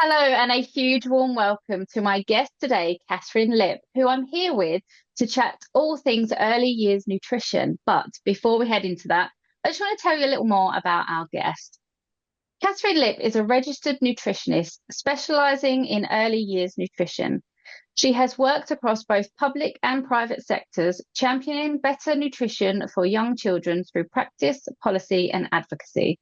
Hello, and a huge warm welcome to my guest today, Catherine Lippe, who I'm here with to chat all things early years nutrition. But before we head into that, I just want to tell you a little more about our guest. Catherine Lippe is a registered nutritionist specialising in early years nutrition. She has worked across both public and private sectors, championing better nutrition for young children through practice, policy, and advocacy.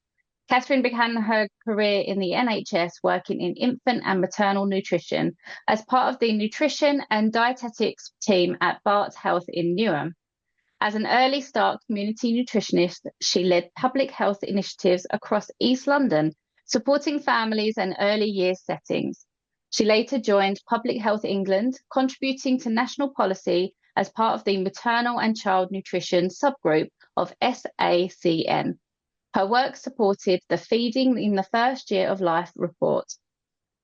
Catherine began her career in the NHS working in infant and maternal nutrition as part of the Nutrition and Dietetics team at Barts Health in Newham. As an Early Start Community Nutritionist, she led public health initiatives across East London, supporting families and early years settings. She later joined Public Health England, contributing to national policy as part of the Maternal and Child Nutrition Subgroup of SACN. Her work supported the Feeding in the First Year of Life report.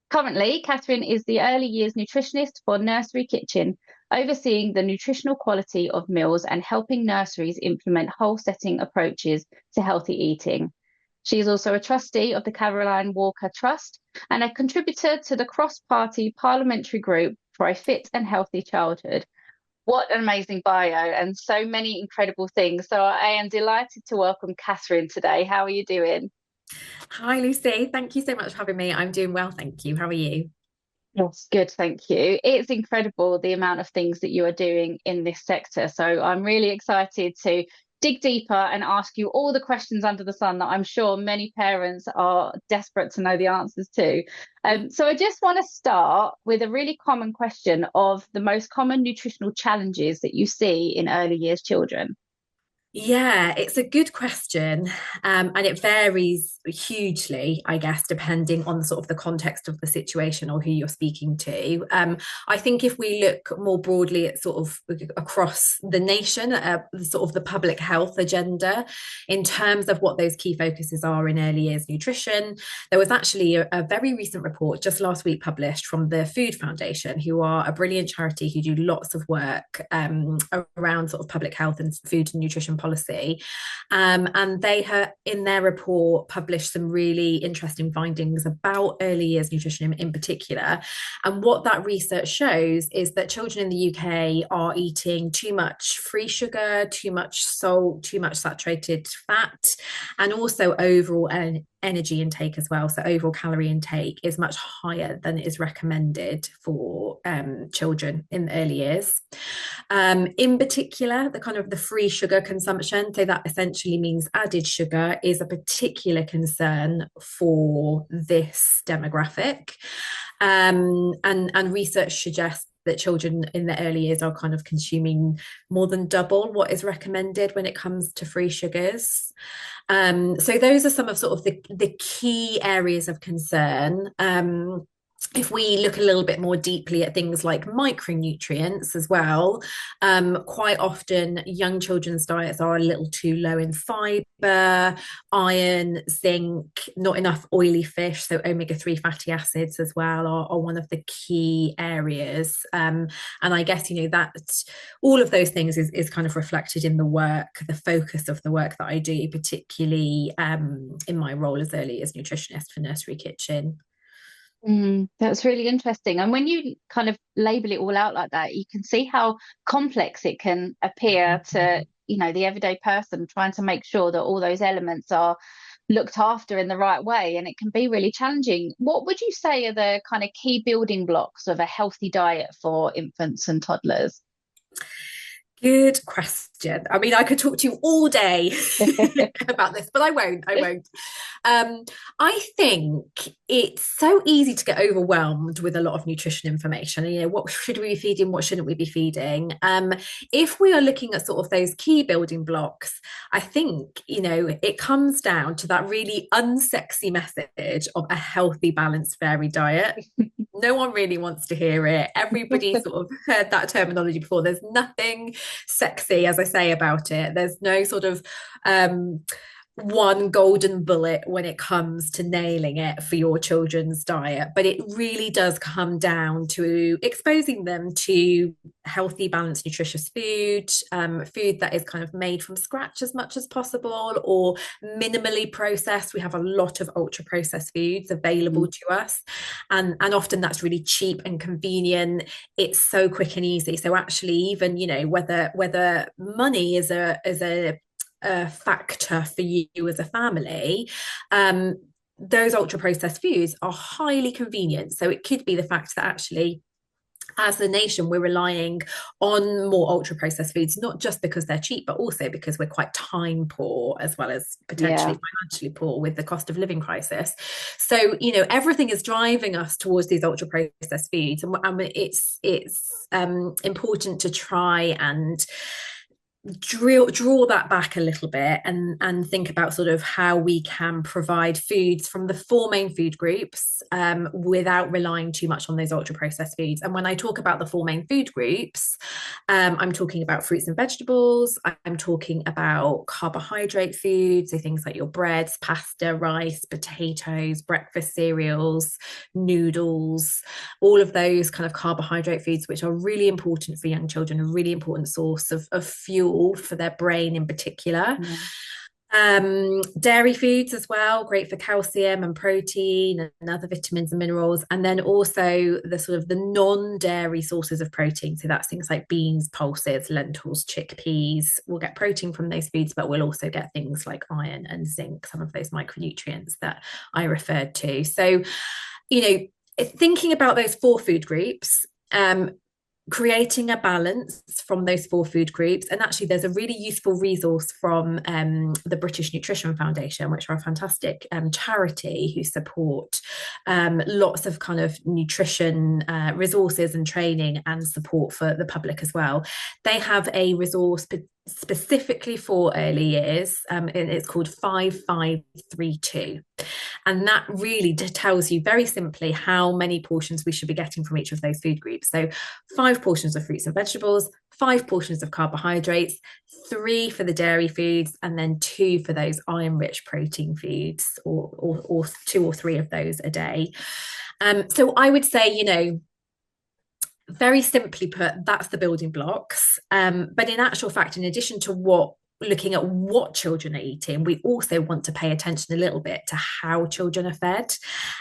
Currently, Catherine is the early years nutritionist for Nursery Kitchen, overseeing the nutritional quality of meals and helping nurseries implement whole setting approaches to healthy eating. She is also a trustee of the Caroline Walker Trust and a contributor to the cross-party parliamentary group for a fit and healthy childhood. What an amazing bio and so many incredible things. So I am delighted to welcome Catherine today. How are you doing? Hi, Lucy. Thank you so much for having me. I'm doing well, thank you. How are you? Yes, good, thank you. It's incredible the amount of things that you are doing in this sector. So I'm really excited to dig deeper and ask you all the questions under the sun that I'm sure many parents are desperate to know the answers to. So I just want to start with a really common question of the most common nutritional challenges that you see in early years children. Yeah, it's a good question. And it varies hugely, I guess, depending on sort of the context of the situation or who you're speaking to. I think if we look more broadly at sort of across the nation, sort of the public health agenda, in terms of what those key focuses are in early years nutrition, there was actually a very recent report just last week published from the Food Foundation, who are a brilliant charity who do lots of work around sort of public health and food and nutrition policy. And they have, in their report, published some really interesting findings about early years nutrition in particular. And what that research shows is that children in the UK are eating too much free sugar, too much salt, too much saturated fat, and also overall energy intake as well. So overall calorie intake is much higher than is recommended for children in the early years. In particular, the kind of the free sugar consumption, so that essentially means added sugar, is a particular concern for this demographic. And research suggests that children in the early years are kind of consuming more than double what is recommended when it comes to free sugars. So those are some of sort of the key areas of concern. If we look a little bit more deeply at things like micronutrients as well, quite often young children's diets are a little too low in fiber, iron, zinc, not enough oily fish. So omega-3 fatty acids as well are one of the key areas. And I guess, that all of those things is kind of reflected in the work, the focus of the work that I do, particularly in my role as early as nutritionist for Nursery Kitchen. That's really interesting. And when you kind of label it all out like that, you can see how complex it can appear to, the everyday person trying to make sure that all those elements are looked after in the right way. And it can be really challenging. What would you say are the kind of key building blocks of a healthy diet for infants and toddlers? Good question. I mean, I could talk to you all day about this, but I won't. I won't. I think it's so easy to get overwhelmed with a lot of nutrition information. What should we be feeding? What shouldn't we be feeding? If we are looking at sort of those key building blocks, I think, it comes down to that really unsexy message of a healthy, balanced, varied diet. No one really wants to hear it. Everybody sort of heard that terminology before. There's nothing sexy, as I say, about it. There's no sort of one golden bullet when it comes to nailing it for your children's diet, but it really does come down to exposing them to healthy, balanced, nutritious food, food that is kind of made from scratch as much as possible or minimally processed. We have a lot of ultra processed foods available to us, and often that's really cheap and convenient. It's so quick and easy. So actually, even whether money is a factor for you as a family, those ultra processed foods are highly convenient. So it could be the fact that actually, as a nation, we're relying on more ultra processed foods, not just because they're cheap, but also because we're quite time poor as well as potentially financially poor with the cost of living crisis. So, everything is driving us towards these ultra processed foods. And it's important to try and draw that back a little bit and think about sort of how we can provide foods from the four main food groups, without relying too much on those ultra processed foods. And when I talk about the four main food groups, I'm talking about fruits and vegetables, I'm talking about carbohydrate foods, so things like your breads, pasta, rice, potatoes, breakfast cereals, noodles, all of those kind of carbohydrate foods, which are really important for young children, a really important source of fuel for their brain in particular. Dairy foods as well, great for calcium and protein and other vitamins and minerals. And then also the sort of the non-dairy sources of protein. So that's things like beans, pulses, lentils, chickpeas. We'll get protein from those foods, but we'll also get things like iron and zinc, some of those micronutrients that I referred to. So, thinking about those four food groups, creating a balance from those four food groups. And actually, there's a really useful resource from the British Nutrition Foundation, which are a fantastic charity who support lots of kind of nutrition resources and training and support for the public as well. They have a resource specifically for early years, and it's called 5532. And that really tells you very simply how many portions we should be getting from each of those food groups. So 5 portions of fruits and vegetables, 5 portions of carbohydrates, 3 for the dairy foods, and then 2 for those iron-rich protein foods, or 2 or 3 of those a day. So I would say, very simply put, that's the building blocks. But in actual fact, in addition to looking at what children are eating, we also want to pay attention a little bit to how children are fed.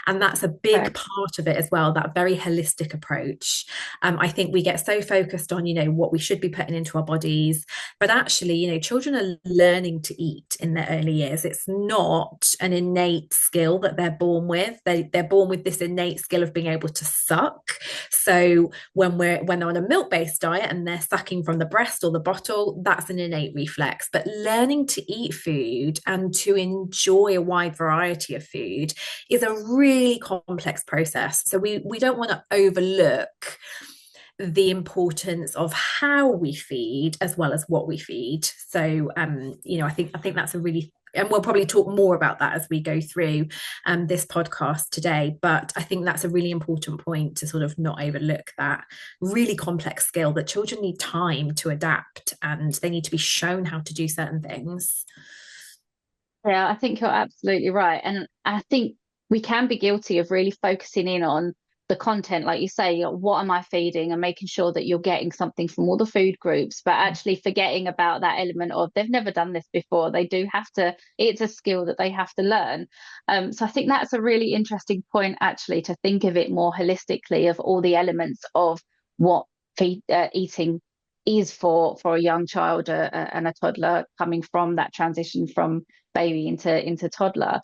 And that's a big part of it as well, that very holistic approach. I think we get so focused on, what we should be putting into our bodies, but actually, children are learning to eat in their early years. It's not an innate skill that they're born with. They're born with this innate skill of being able to suck. So when they're on a milk-based diet and they're sucking from the breast or the bottle, that's an innate reflex. But learning to eat food and to enjoy a wide variety of food is a really complex process. So we don't want to overlook the importance of how we feed as well as what we feed. So I think that's a really, and we'll probably talk more about that as we go through this podcast today. But I think that's a really important point to sort of not overlook, that really complex skill that children need time to adapt and they need to be shown how to do certain things. Yeah, I think you're absolutely right. And I think we can be guilty of really focusing in on the content, like you say, what am I feeding, and making sure that you're getting something from all the food groups, but actually forgetting about that element of they've never done this before. They do have to, it's a skill that they have to learn. So I think that's a really interesting point, actually, to think of it more holistically of all the elements of what eating is for a young child and a toddler coming from that transition from baby into toddler.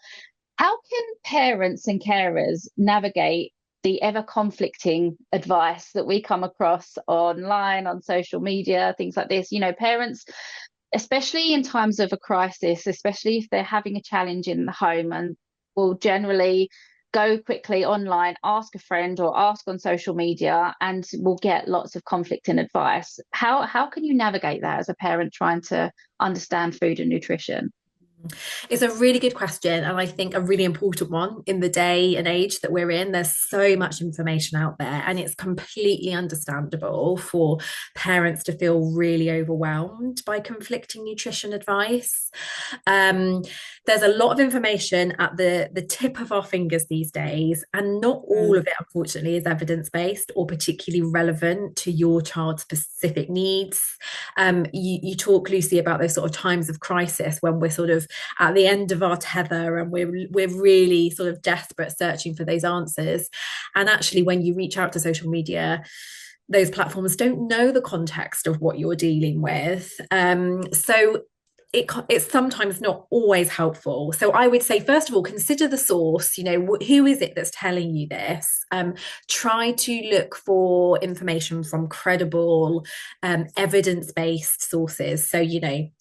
How can parents and carers navigate the ever conflicting advice that we come across online, on social media, things like this? Parents, especially in times of a crisis, especially if they're having a challenge in the home, and will generally go quickly online, ask a friend or ask on social media, and will get lots of conflicting advice. How can you navigate that as a parent trying to understand food and nutrition? It's a really good question, and I think a really important one in the day and age that we're in. There's so much information out there, and it's completely understandable for parents to feel really overwhelmed by conflicting nutrition advice. Um, there's a lot of information at the tip of our fingers these days, and not all Mm. of it, unfortunately, is evidence-based or particularly relevant to your child's specific needs. You talk, Lucy, about those sort of times of crisis when we're sort of at the end of our tether and we're really sort of desperate searching for those answers. And actually, when you reach out to social media, those platforms don't know the context of what you're dealing with. So it's sometimes not always helpful. So I would say, first of all, consider the source. Who is it that's telling you this? Try to look for information from credible, evidence-based sources. So,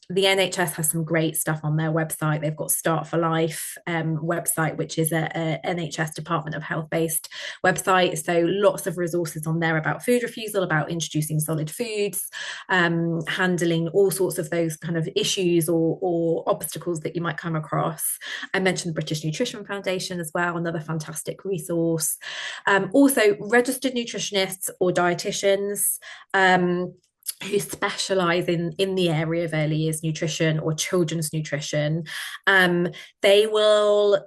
the NHS has some great stuff on their website. They've got Start for Life website, which is a NHS Department of Health based website. So lots of resources on there about food refusal, about introducing solid foods, handling all sorts of those kind of issues or obstacles that you might come across. I mentioned the British Nutrition Foundation as well, another fantastic resource. Also, registered nutritionists or dietitians. Who specialize in the area of early years nutrition or children's nutrition. They will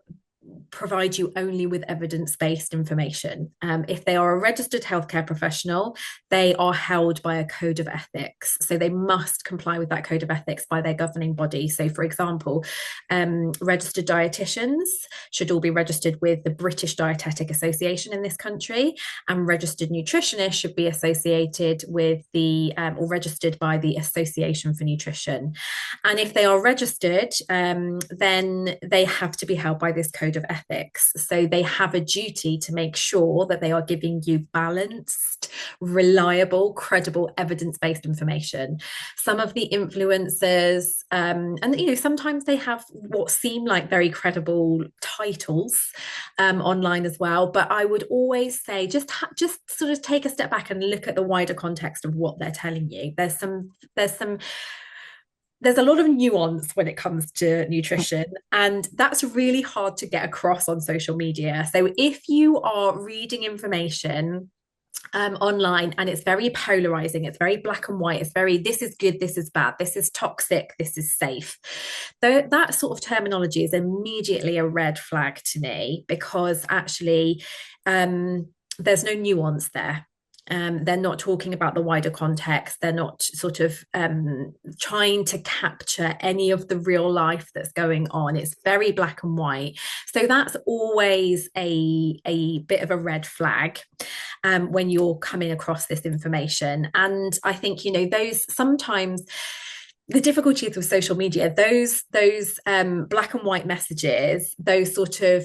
provide you only with evidence-based information. If they are a registered healthcare professional, they are held by a code of ethics. So they must comply with that code of ethics by their governing body. So, for example, registered dietitians should all be registered with the British Dietetic Association in this country, and registered nutritionists should be associated with or registered by the Association for Nutrition. And if they are registered, then they have to be held by this code of ethics. So they have a duty to make sure that they are giving you balanced, reliable, credible, evidence-based information. Some of the influencers, sometimes they have what seem like very credible titles online as well. But I would always say just sort of take a step back and look at the wider context of what they're telling you. There's a lot of nuance when it comes to nutrition, and that's really hard to get across on social media. So if you are reading information online and it's very polarizing, it's very black and white, it's very this is good, this is bad, this is toxic, this is safe, that sort of terminology is immediately a red flag to me, because actually there's no nuance there. They're not talking about the wider context. They're not sort of trying to capture any of the real life that's going on. It's very black and white. So that's always a bit of a red flag when you're coming across this information. And I think, those sometimes the difficulty with social media, those black and white messages, those sort of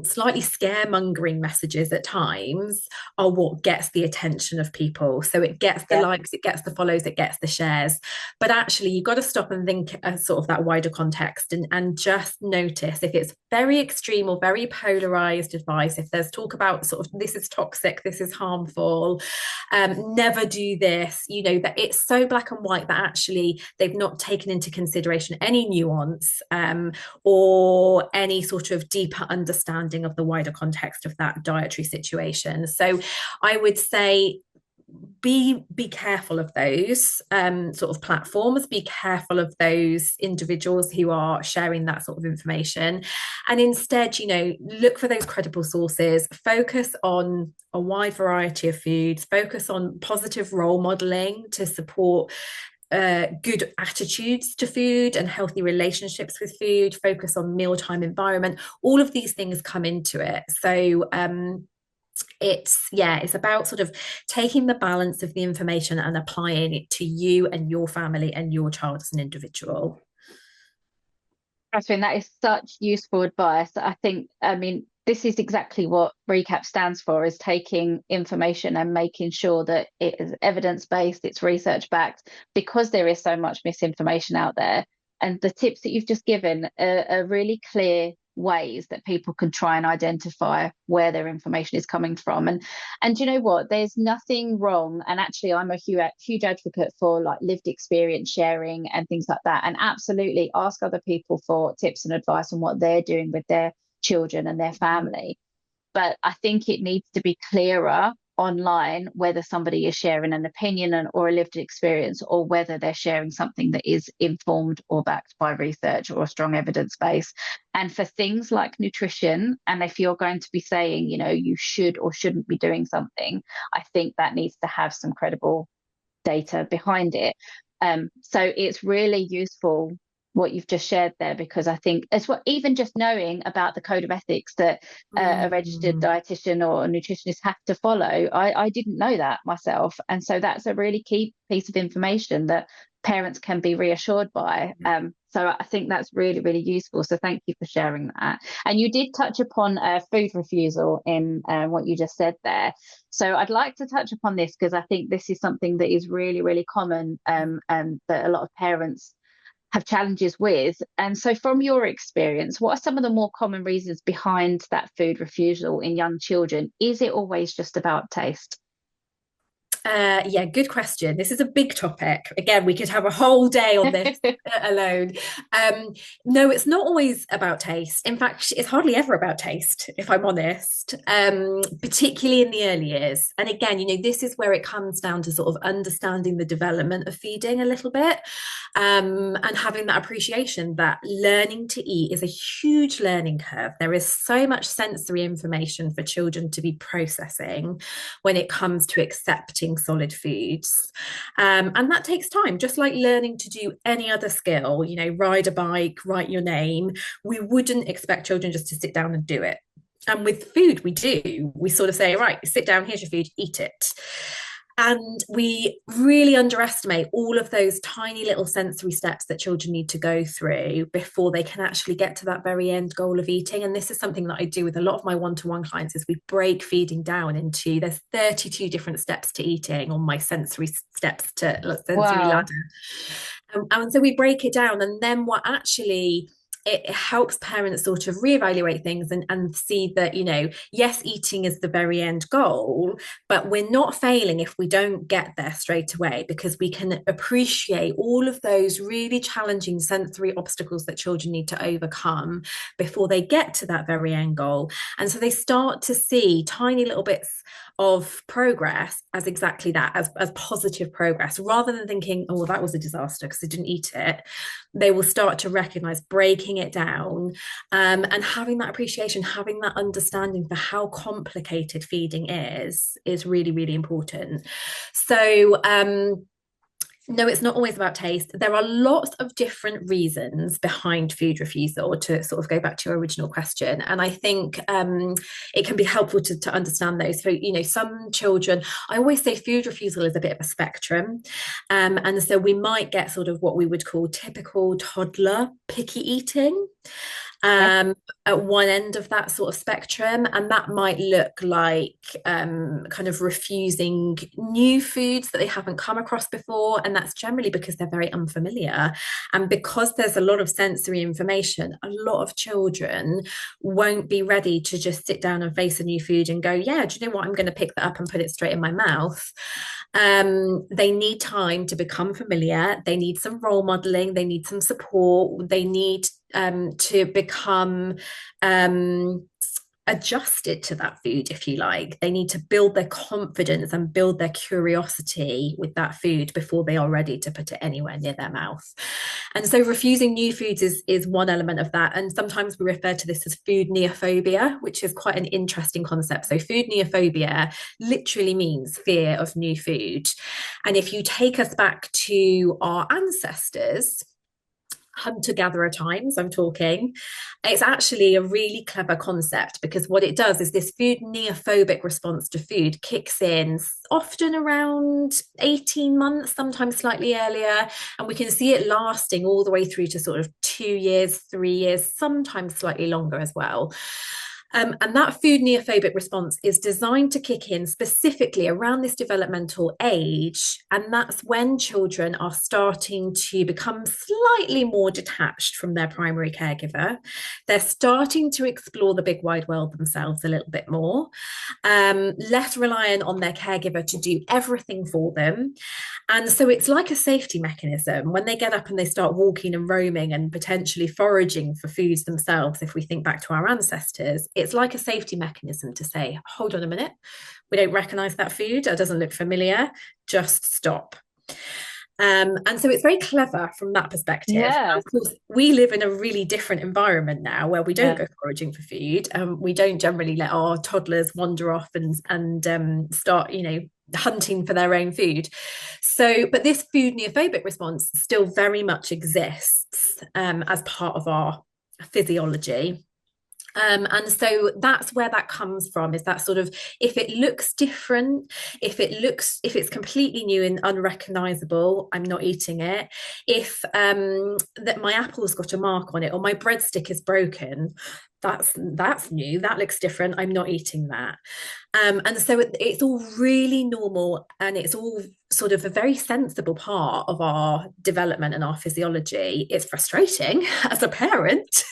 slightly scaremongering messages at times are what gets the attention of people. So it gets the likes, it gets the follows, it gets the shares. But actually, you've got to stop and think sort of that wider context and just notice if it's very extreme or very polarized advice, if there's talk about sort of this is toxic, this is harmful, never do this, that it's so black and white that actually they've not taken into consideration any nuance or any sort of deeper understanding of the wider context of that dietary situation. So I would say be careful of those sort of platforms, be careful of those individuals who are sharing that sort of information, and instead look for those credible sources, focus on a wide variety of foods, focus on positive role modeling to support good attitudes to food and healthy relationships with food, focus on mealtime environment. All of these things come into it. So it's about sort of taking the balance of the information and applying it to you and your family and your child as an individual. Catherine, that is such useful advice. This is exactly what RECAP stands for, is taking information and making sure that it is evidence-based, it's research-backed, because there is so much misinformation out there. And the tips that you've just given are really clear ways that people can try and identify where their information is coming from. And you know what, there's nothing wrong, and actually I'm a huge advocate for like lived experience sharing and things like that, and absolutely ask other people for tips and advice on what they're doing with their children and their family. But I think it needs to be clearer online whether somebody is sharing an opinion or a lived experience, or whether they're sharing something that is informed or backed by research or a strong evidence base. And for things like nutrition, and if you're going to be saying, you know, you should or shouldn't be doing something, I think that needs to have some credible data behind it. So it's really useful what you've just shared there, because I think as well, even just knowing about the code of ethics that a registered dietitian or a nutritionist have to follow, I didn't know that myself, and so that's a really key piece of information that parents can be reassured by. So I think that's really, really useful, so thank you for sharing that. And you did touch upon food refusal in what you just said there, so I'd like to touch upon this because I think this is something that is really, really common, and that a lot of parents have challenges with. And so from your experience, what are some of the more common reasons behind that food refusal in young children? Is it always just about taste? Yeah, good question. This is a big topic. Again, we could have a whole day on this alone. No, it's not always about taste. In fact, it's hardly ever about taste, if I'm honest, particularly in the early years. And again, you know, this is where it comes down to sort of understanding the development of feeding a little bit, and having that appreciation that learning to eat is a huge learning curve. There is so much sensory information for children to be processing when it comes to accepting solid foods, and that takes time, just like learning to do any other skill, you know, ride a bike, write your name. We wouldn't expect children just to sit down and do it. And with food, we sort of say, right, sit down, here's your food, eat it. And we really underestimate all of those tiny little sensory steps that children need to go through before they can actually get to that very end goal of eating. And this is something that I do with a lot of my one-to-one clients, is we break feeding down into, there's 32 different steps to eating on my sensory steps to sensory ladder. And so we break it down, and then what actually it helps parents sort of reevaluate things and see that, you know, yes, eating is the very end goal, but we're not failing if we don't get there straight away, because we can appreciate all of those really challenging sensory obstacles that children need to overcome before they get to that very end goal. And so they start to see tiny little bits of progress as exactly that, as positive progress, rather than thinking, oh, well, that was a disaster because I didn't eat it. They will start to recognize breaking it down, and having that appreciation, having that understanding for how complicated feeding is really, really important. So no, it's not always about taste. There are lots of different reasons behind food refusal, to sort of go back to your original question. And I think it can be helpful to understand those. So, you know, some children, I always say food refusal is a bit of a spectrum. And so we might get sort of what we would call typical toddler picky eating. At one end of that sort of spectrum, and that might look like kind of refusing new foods that they haven't come across before, and that's generally because they're very unfamiliar, and because there's a lot of sensory information, a lot of children won't be ready to just sit down and face a new food and go, yeah, do you know what, I'm going to pick that up and put it straight in my mouth. They need time to become familiar, they need some role modeling, they need some support, they need to become adjusted to that food, if you like. They need to build their confidence and build their curiosity with that food before they are ready to put it anywhere near their mouth. And so refusing new foods is one element of that. And sometimes we refer to this as food neophobia, which is quite an interesting concept. So food neophobia literally means fear of new food. And if you take us back to our ancestors, hunter-gatherer times, I'm talking, it's actually a really clever concept, because what it does is this food neophobic response to food kicks in often around 18 months, sometimes slightly earlier, and we can see it lasting all the way through to sort of 2 years, 3 years, sometimes slightly longer as well. And that food neophobic response is designed to kick in specifically around this developmental age. And that's when children are starting to become slightly more detached from their primary caregiver. They're starting to explore the big wide world themselves a little bit more, less reliant on their caregiver to do everything for them. And so it's like a safety mechanism when they get up and they start walking and roaming and potentially foraging for foods themselves. If we think back to our ancestors, it's like a safety mechanism to say, hold on a minute, we don't recognize that food, it doesn't look familiar, just stop. And so it's very clever from that perspective. Yeah. Of course, we live in a really different environment now where we don't Yeah. go foraging for food. We don't generally let our toddlers wander off and start, hunting for their own food. So, but this food neophobic response still very much exists as part of our physiology. And so that's where that comes from, is that sort of, if it looks different, if it's completely new and unrecognizable, I'm not eating it. If that my apple's got a mark on it or my breadstick is broken, that's new, that looks different, I'm not eating that. And so it's all really normal, and it's all sort of a very sensible part of our development and our physiology. It's frustrating as a parent,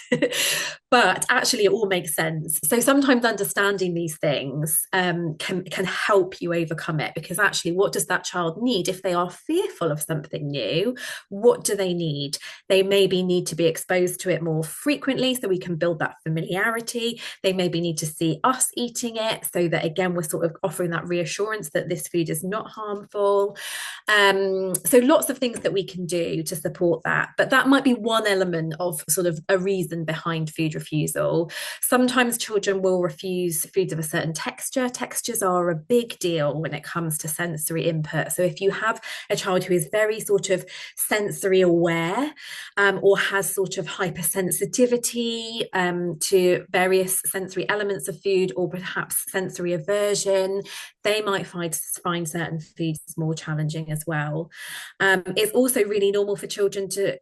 but actually it all makes sense. So sometimes understanding these things can help you overcome it, because actually, what does that child need if they are fearful of something new? What do they need? They maybe need to be exposed to it more frequently so we can build that familiarity. They maybe need to see us eating it so that, again, we're sort of offering that reassurance that this food is not harmful. So lots of things that we can do to support that, but that might be one element of sort of a reason behind food refusal. Sometimes children will refuse foods of a certain texture. Textures are a big deal when it comes to sensory input. So if you have a child who is very sort of sensory aware, or has sort of hypersensitivity to various sensory elements of food, or perhaps sensory aversion, they might find certain foods more challenging as well. It's also really normal for children to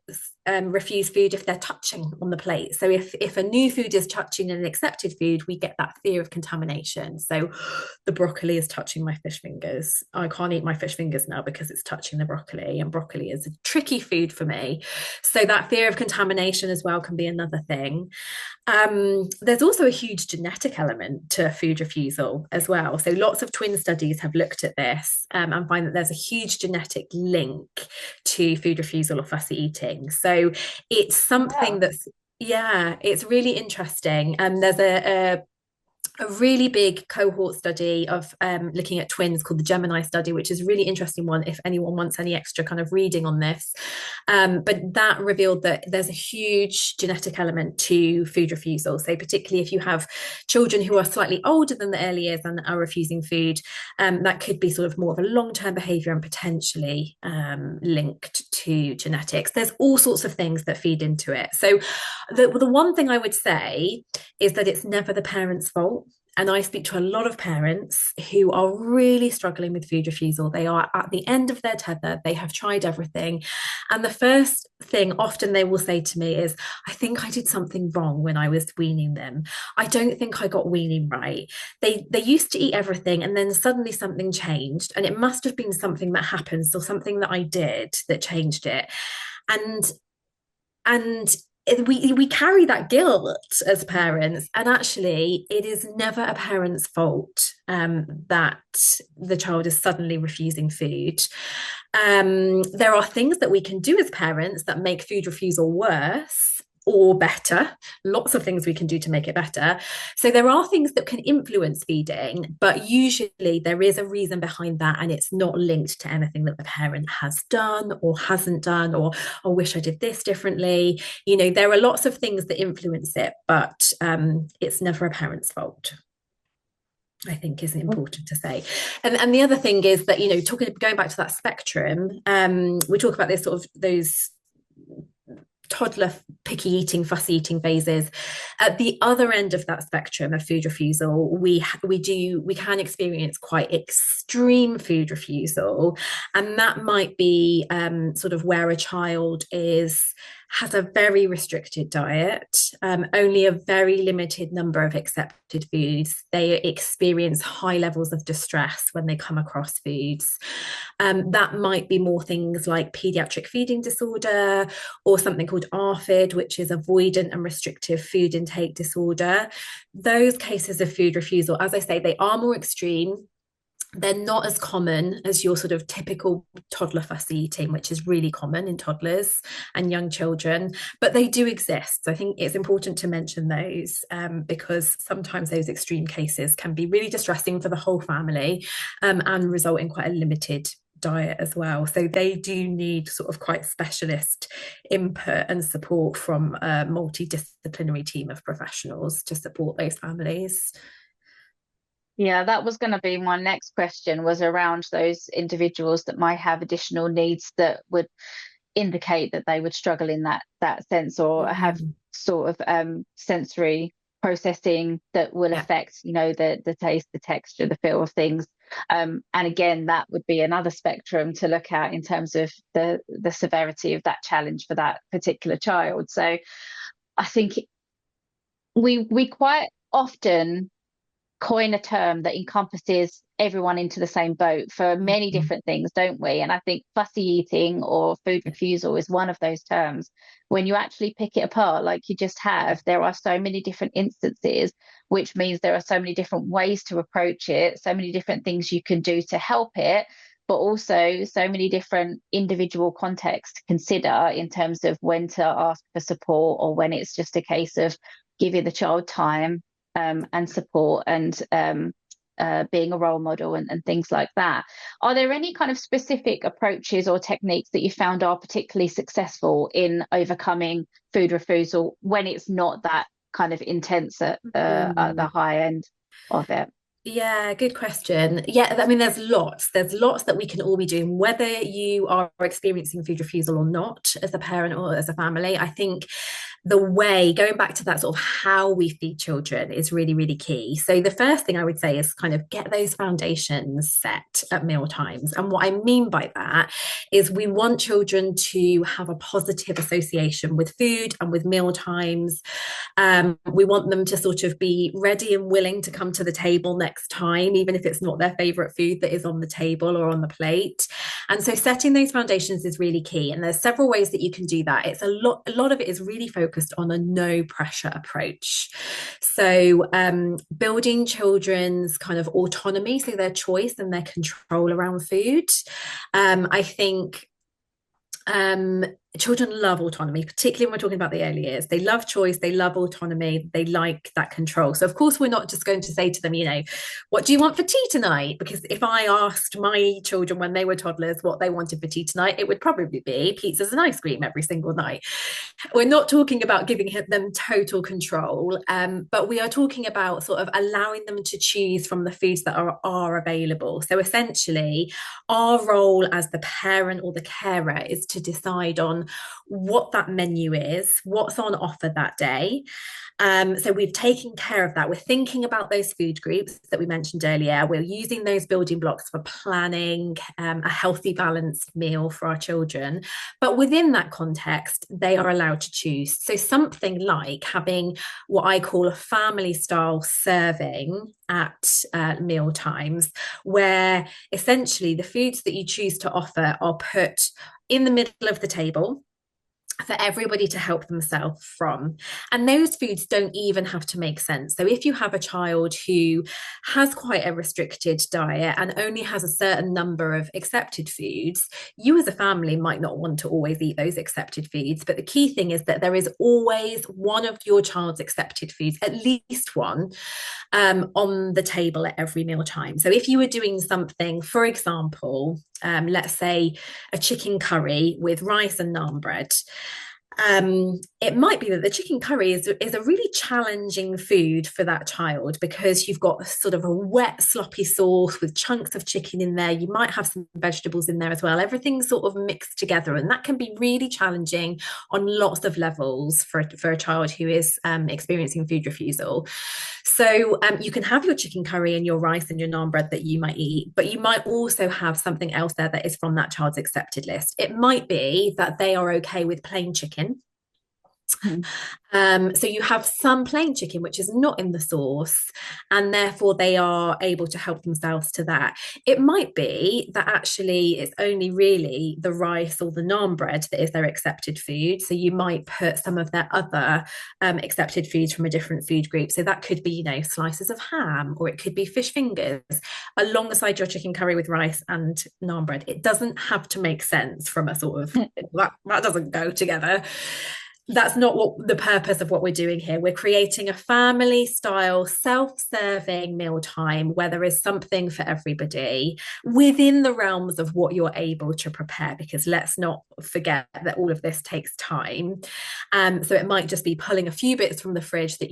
refuse food if they're touching on the plate. So if a new food is touching an accepted food, we get that fear of contamination. So the broccoli is touching my fish fingers. I can't eat my fish fingers now because it's touching the broccoli, and broccoli is a tricky food for me. So that fear of contamination as well can be another thing. There's also a huge genetic element to food refusal as well. So lots of twin studies have looked at this and find that there's a huge genetic link to food refusal or fussy eating. So it's something that's, yeah, it's really interesting. There's a really big cohort study of looking at twins called the Gemini study, which is a really interesting one if anyone wants any extra kind of reading on this. But that revealed that there's a huge genetic element to food refusal. So particularly if you have children who are slightly older than the early years and are refusing food, that could be sort of more of a long-term behaviour and potentially linked to genetics. There's all sorts of things that feed into it. So the one thing I would say is that it's never the parent's fault. And I speak to a lot of parents who are really struggling with food refusal. They are at the end of their tether. They have tried everything. And the first thing often they will say to me is, I think I did something wrong when I was weaning them. I don't think I got weaning right. They used to eat everything, and then suddenly something changed. And it must have been something that happened, or something that I did that changed it. And we carry that guilt as parents, and actually it is never a parent's fault that the child is suddenly refusing food. There are things that we can do as parents that make food refusal worse or better. Lots of things we can do to make it better. So there are things that can influence feeding, but usually there is a reason behind that, and it's not linked to anything that the parent has done or hasn't done, or I wish I did this differently. There are lots of things that influence it, but it's never a parent's fault, I think, is important to say. And the other thing is that, going back to that spectrum, we talk about this sort of those toddler picky eating, fussy eating phases. At the other end of that spectrum of food refusal, we can experience quite extreme food refusal, and that might be sort of where a child is has a very restricted diet, only a very limited number of accepted foods. They experience high levels of distress when they come across foods. That might be more things like pediatric feeding disorder or something called ARFID, which is avoidant and restrictive food intake disorder. Those cases of food refusal, as I say, they are more extreme. They're not as common as your sort of typical toddler fussy eating, which is really common in toddlers and young children, but they do exist. So I think it's important to mention those because sometimes those extreme cases can be really distressing for the whole family and result in quite a limited diet as well. So they do need sort of quite specialist input and support from a multidisciplinary team of professionals to support those families. Yeah, that was going to be my next question, was around those individuals that might have additional needs that would indicate that they would struggle in that sense, or have sort of sensory processing that will Yeah. affect, the taste, the texture, the feel of things. And again, that would be another spectrum to look at in terms of the severity of that challenge for that particular child. So I think we quite often coin a term that encompasses everyone into the same boat for many different things, don't we? And I think fussy eating or food refusal is one of those terms. When you actually pick it apart, like you just have, there are so many different instances, which means there are so many different ways to approach it, so many different things you can do to help it, but also so many different individual contexts to consider in terms of when to ask for support, or when it's just a case of giving the child time and support, and being a role model, and things like that. Are there any kind of specific approaches or techniques that you found are particularly successful in overcoming food refusal when it's not that kind of intense at the high end of it? Yeah, good question. Yeah, I mean, there's lots. There's lots that we can all be doing, whether you are experiencing food refusal or not, as a parent or as a family. I think the way, going back to that sort of how we feed children, is really, really key. So the first thing I would say is kind of get those foundations set at meal times. And what I mean by that is we want children to have a positive association with food and with meal times. We want them to sort of be ready and willing to come to the table next time, even if it's not their favorite food that is on the table or on the plate. And so setting those foundations is really key. And there's several ways that you can do that. It's a lot of it is really focused on a no pressure approach. So building children's kind of autonomy, so their choice and their control around food. I think children love autonomy, particularly when we're talking about the early years. They love choice, they love autonomy, they like that control. So of course we're not just going to say to them, what do you want for tea tonight? Because if I asked my children when they were toddlers what they wanted for tea tonight, it would probably be pizzas and ice cream every single night. We're not talking about giving them total control, but we are talking about sort of allowing them to choose from the foods that are available. So essentially, our role as the parent or the carer is to decide on what that menu is, what's on offer that day. So we've taken care of that. We're thinking about those food groups that we mentioned earlier. We're using those building blocks for planning a healthy, balanced meal for our children. But within that context, they are allowed to choose. So something like having what I call a family style serving at meal times, where essentially the foods that you choose to offer are put in the middle of the table for everybody to help themselves from. And those foods don't even have to make sense. So if you have a child who has quite a restricted diet and only has a certain number of accepted foods, you as a family might not want to always eat those accepted foods. But the key thing is that there is always one of your child's accepted foods, at least one, on the table at every meal time. So if you were doing something, for example, let's say a chicken curry with rice and naan bread, it might be that the chicken curry is a really challenging food for that child, because you've got sort of a wet, sloppy sauce with chunks of chicken in there. You might have some vegetables in there as well. Everything's sort of mixed together, and that can be really challenging on lots of levels for a child who is experiencing food refusal. So you can have your chicken curry and your rice and your naan bread that you might eat, but you might also have something else there that is from that child's accepted list. It might be that they are okay with plain chicken, Mhm. So you have some plain chicken, which is not in the sauce, and therefore they are able to help themselves to that. It might be that actually it's only really the rice or the naan bread that is their accepted food. So you might put some of their other accepted foods from a different food group. So that could be, slices of ham, or it could be fish fingers alongside your chicken curry with rice and naan bread. It doesn't have to make sense from a sort of that doesn't go together. That's not what the purpose of what we're doing here. We're creating a family style self-serving mealtime where there is something for everybody within the realms of what you're able to prepare, because let's not forget that all of this takes time. So it might just be pulling a few bits from the fridge that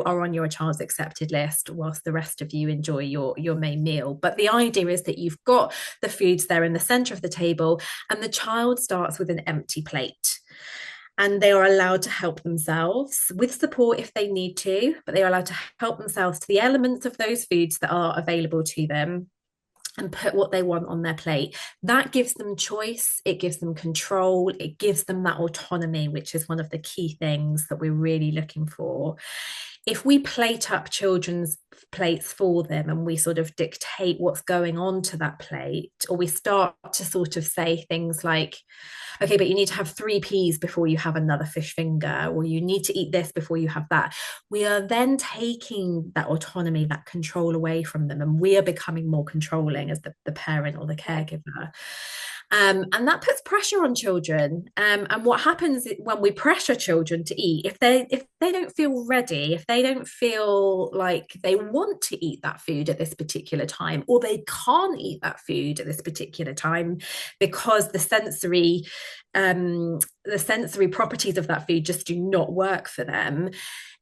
are on your child's accepted list whilst the rest of you enjoy your main meal. But the idea is that you've got the foods there in the center of the table, and the child starts with an empty plate. And they are allowed to help themselves with support if they need to, but they are allowed to help themselves to the elements of those foods that are available to them and put what they want on their plate. That gives them choice, it gives them control, it gives them that autonomy, which is one of the key things that we're really looking for. If we plate up children's plates for them and we sort of dictate what's going on to that plate, or we start to sort of say things like, okay, but you need to have 3 peas before you have another fish finger, or you need to eat this before you have that. We are then taking that autonomy, that control away from them, and we are becoming more controlling as the parent or the caregiver. And that puts pressure on children. And what happens when we pressure children to eat, if they don't feel ready, if they don't feel like they want to eat that food at this particular time, or they can't eat that food at this particular time because the sensory properties of that food just do not work for them,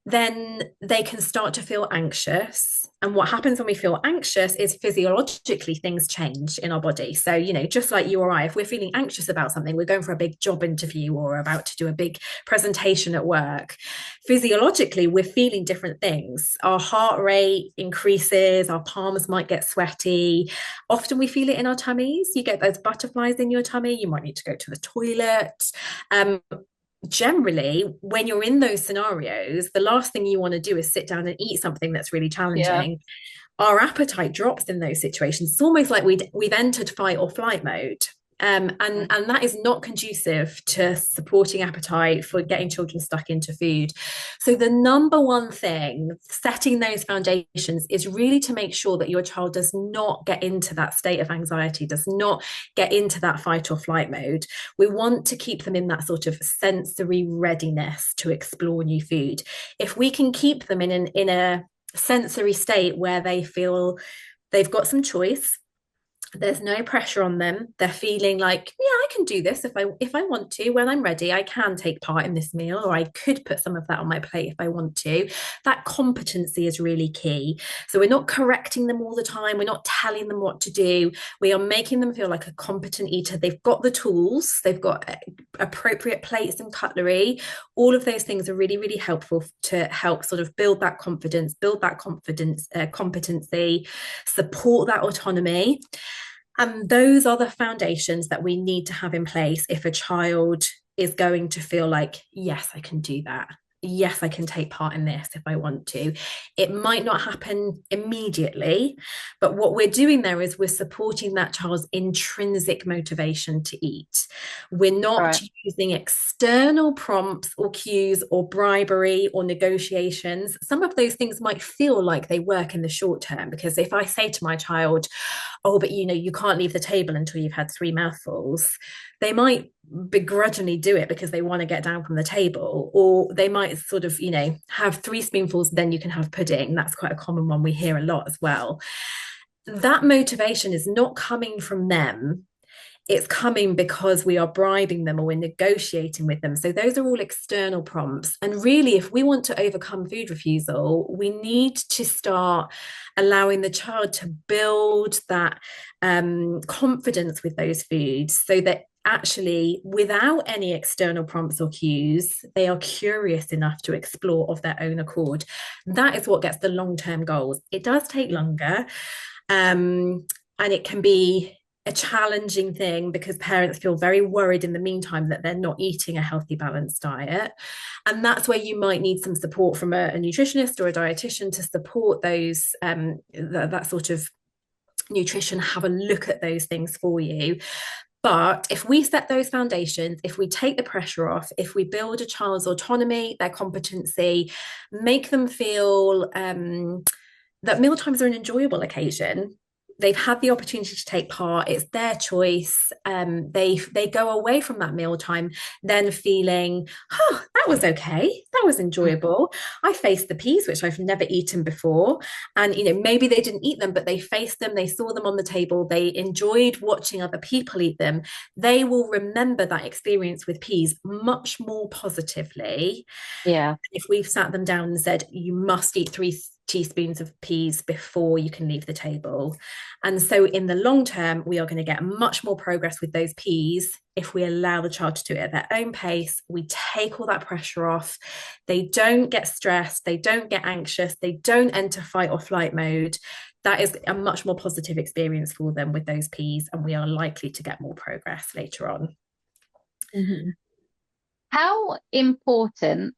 then they can start to feel anxious. And what happens when we feel anxious is physiologically things change in our body. So, just like you or I, if we're feeling anxious about something, we're going for a big job interview or about to do a big presentation at work, physiologically, we're feeling different things. Our heart rate increases, our palms might get sweaty. Often we feel it in our tummies. You get those butterflies in your tummy. You might need to go to the toilet. Generally, when you're in those scenarios, the last thing you want to do is sit down and eat something that's really challenging. Yeah. Our appetite drops in those situations. It's almost like we've entered fight or flight mode. And that is not conducive to supporting appetite, for getting children stuck into food. So the number one thing, setting those foundations, is really to make sure that your child does not get into that state of anxiety, does not get into that fight or flight mode. We want to keep them in that sort of sensory readiness to explore new food. If we can keep them in a sensory state where they feel they've got some choice, there's no pressure on them, they're feeling like, yeah, I can do this if I want to. When I'm ready, I can take part in this meal, or I could put some of that on my plate if I want to. That competency is really key. So we're not correcting them all the time, we're not telling them what to do, we are making them feel like a competent eater. They've got the tools, they've got appropriate plates and cutlery. All of those things are really, really helpful to help sort of build that confidence, competency, support that autonomy. And those are the foundations that we need to have in place if a child is going to feel like, yes, I can do that. Yes, I can take part in this if I want to. It might not happen immediately, but what we're doing there is we're supporting that child's intrinsic motivation to eat. We're not using external prompts or cues or bribery or negotiations. Some of those things might feel like they work in the short term, because if I say to my child, oh, but you can't leave the table until you've had 3 mouthfuls, they might begrudgingly do it because they want to get down from the table, or they might sort of have 3 spoonfuls, then you can have pudding. That's quite a common one we hear a lot as well. That motivation is not coming from them, it's coming because we are bribing them or we're negotiating with them. So those are all external prompts. And really, if we want to overcome food refusal, we need to start allowing the child to build that confidence with those foods, so that actually, without any external prompts or cues, they are curious enough to explore of their own accord. That is what gets the long-term goals. It does take longer, and it can be a challenging thing because parents feel very worried in the meantime that they're not eating a healthy, balanced diet. And that's where you might need some support from a nutritionist or a dietitian to support those, that sort of nutrition, have a look at those things for you. But if we set those foundations, if we take the pressure off, if we build a child's autonomy, their competency, make them feel that mealtimes are an enjoyable occasion. They've had the opportunity to take part. It's their choice. They go away from that mealtime then feeling, oh, that was okay. That was enjoyable. I faced the peas, which I've never eaten before. And, maybe they didn't eat them, but they faced them. They saw them on the table. They enjoyed watching other people eat them. They will remember that experience with peas much more positively. Yeah. If we've sat them down and said, you must eat 3 teaspoons of peas before you can leave the table. And so in the long term, we are going to get much more progress with those peas if we allow the child to do it at their own pace. We take all that pressure off. They don't get stressed. They don't get anxious. They don't enter fight or flight mode. That is a much more positive experience for them with those peas, and we are likely to get more progress later on. Mm-hmm. How important,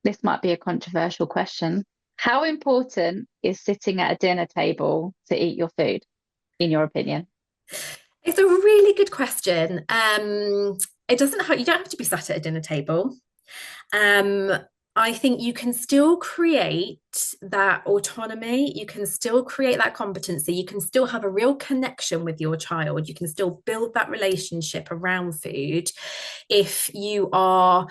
this might be a controversial question, how important is sitting at a dinner table to eat your food, in your opinion? It's a really good question. You don't have to be sat at a dinner table. I think you can still create that autonomy. You can still create that competency. You can still have a real connection with your child. You can still build that relationship around food if you are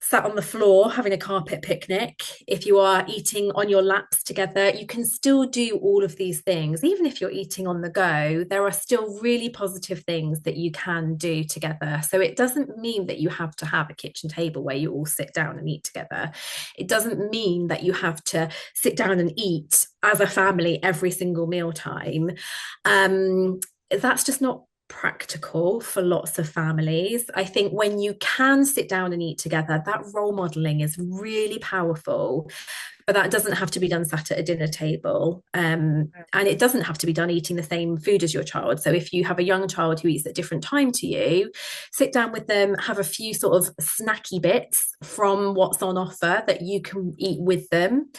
sat on the floor having a carpet picnic, if you are eating on your laps together. You can still do all of these things. Even if you're eating on the go, there are still really positive things that you can do together. So it doesn't mean that you have to have a kitchen table where you all sit down and eat together. It doesn't mean that you have to sit down and eat as a family every single mealtime. That's just not practical for lots of families. I think when you can sit down and eat together, that role modeling is really powerful. But that doesn't have to be done sat at a dinner table. And it doesn't have to be done eating the same food as your child. So if you have a young child who eats at a different time to you, sit down with them, have a few sort of snacky bits from what's on offer that you can eat with them.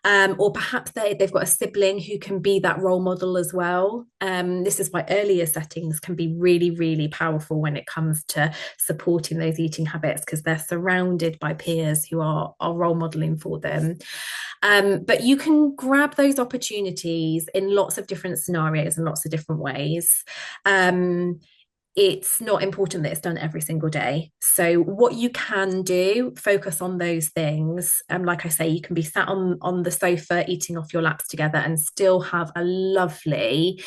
Or perhaps they've got a sibling who can be that role model as well. This is why earlier settings can be really, really powerful when it comes to supporting those eating habits, because they're surrounded by peers who are role modeling for them. But you can grab those opportunities in lots of different scenarios and lots of different ways. It's not important that it's done every single day. So what you can do, focus on those things. Like I say, you can be sat on the sofa eating off your laps together and still have a lovely,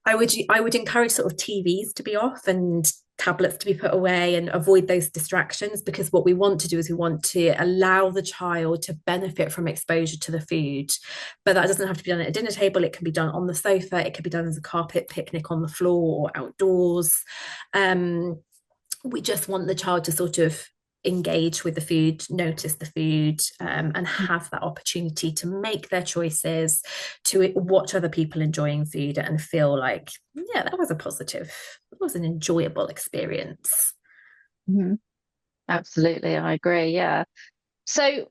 I would encourage sort of TVs to be off and tablets to be put away and avoid those distractions, because what we want to do is we want to allow the child to benefit from exposure to the food. But that doesn't have to be done at a dinner table. It can be done on the sofa. It can be done as a carpet picnic on the floor or outdoors. We just want the child to sort of engage with the food, notice the food, and have that opportunity to make their choices, to watch other people enjoying food and feel like, yeah, that was an enjoyable experience. Mm-hmm. Absolutely, I agree. Yeah. So,